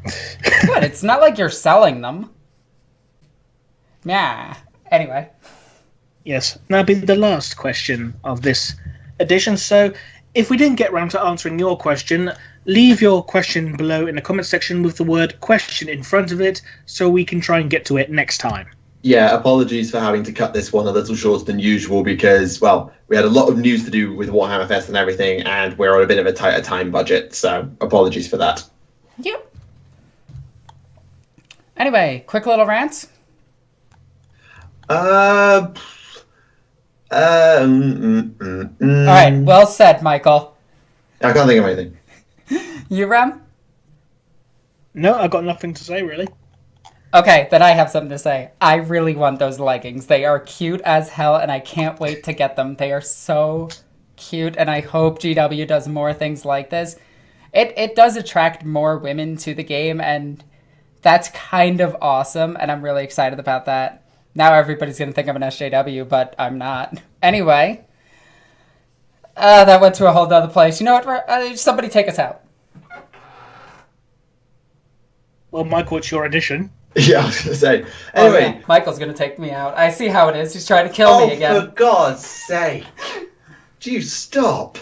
What? It's not like you're selling them. Yeah. Anyway. Yes. Now be the last question of this edition. So, if we didn't get round to answering your question, leave your question below in the comment section with the word question in front of it so we can try and get to it next time. Yeah, apologies for having to cut this one a little shorter than usual because, well, we had a lot of news to do with Warhammer Fest and everything, and we're on a bit of a tighter time budget, so apologies for that. Yep. Anyway, quick little rants. All Alright, well said, Michael. I can't think of anything. You, Rem? No, I've got nothing to say, really. Okay, then I have something to say. I really want those leggings. They are cute as hell, and I can't wait to get them. They are so cute, and I hope GW does more things like this. It does attract more women to the game, and that's kind of awesome, and I'm really excited about that. Now everybody's going to think I'm an SJW, but I'm not. Anyway, that went to a whole other place. You know what? Somebody take us out. Well, Michael, it's your edition. Yeah, I was going to say. Anyway. Oh, yeah. Michael's going to take me out. I see how it is. He's trying to kill me again. For God's sake. Do you stop?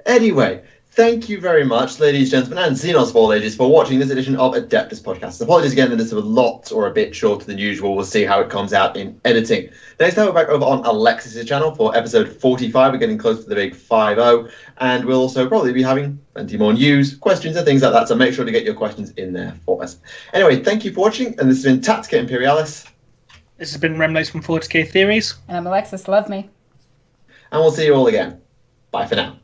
Anyway, thank you very much, ladies, gentlemen, and Xenos of all ages, for watching this edition of Adeptus Podcastus. Apologies again that this is a lot or a bit shorter than usual. We'll see how it comes out in editing. Next time we're back over on Alexis' channel for episode 45. We're getting close to the big 5-0, and we'll also probably be having plenty more news, questions, and things like that, so make sure to get your questions in there for us. Anyway, thank you for watching, and this has been Tactica Imperialis. This has been Remleiz from 40k Theories. And I'm Alexis. Love me. And we'll see you all again. Bye for now.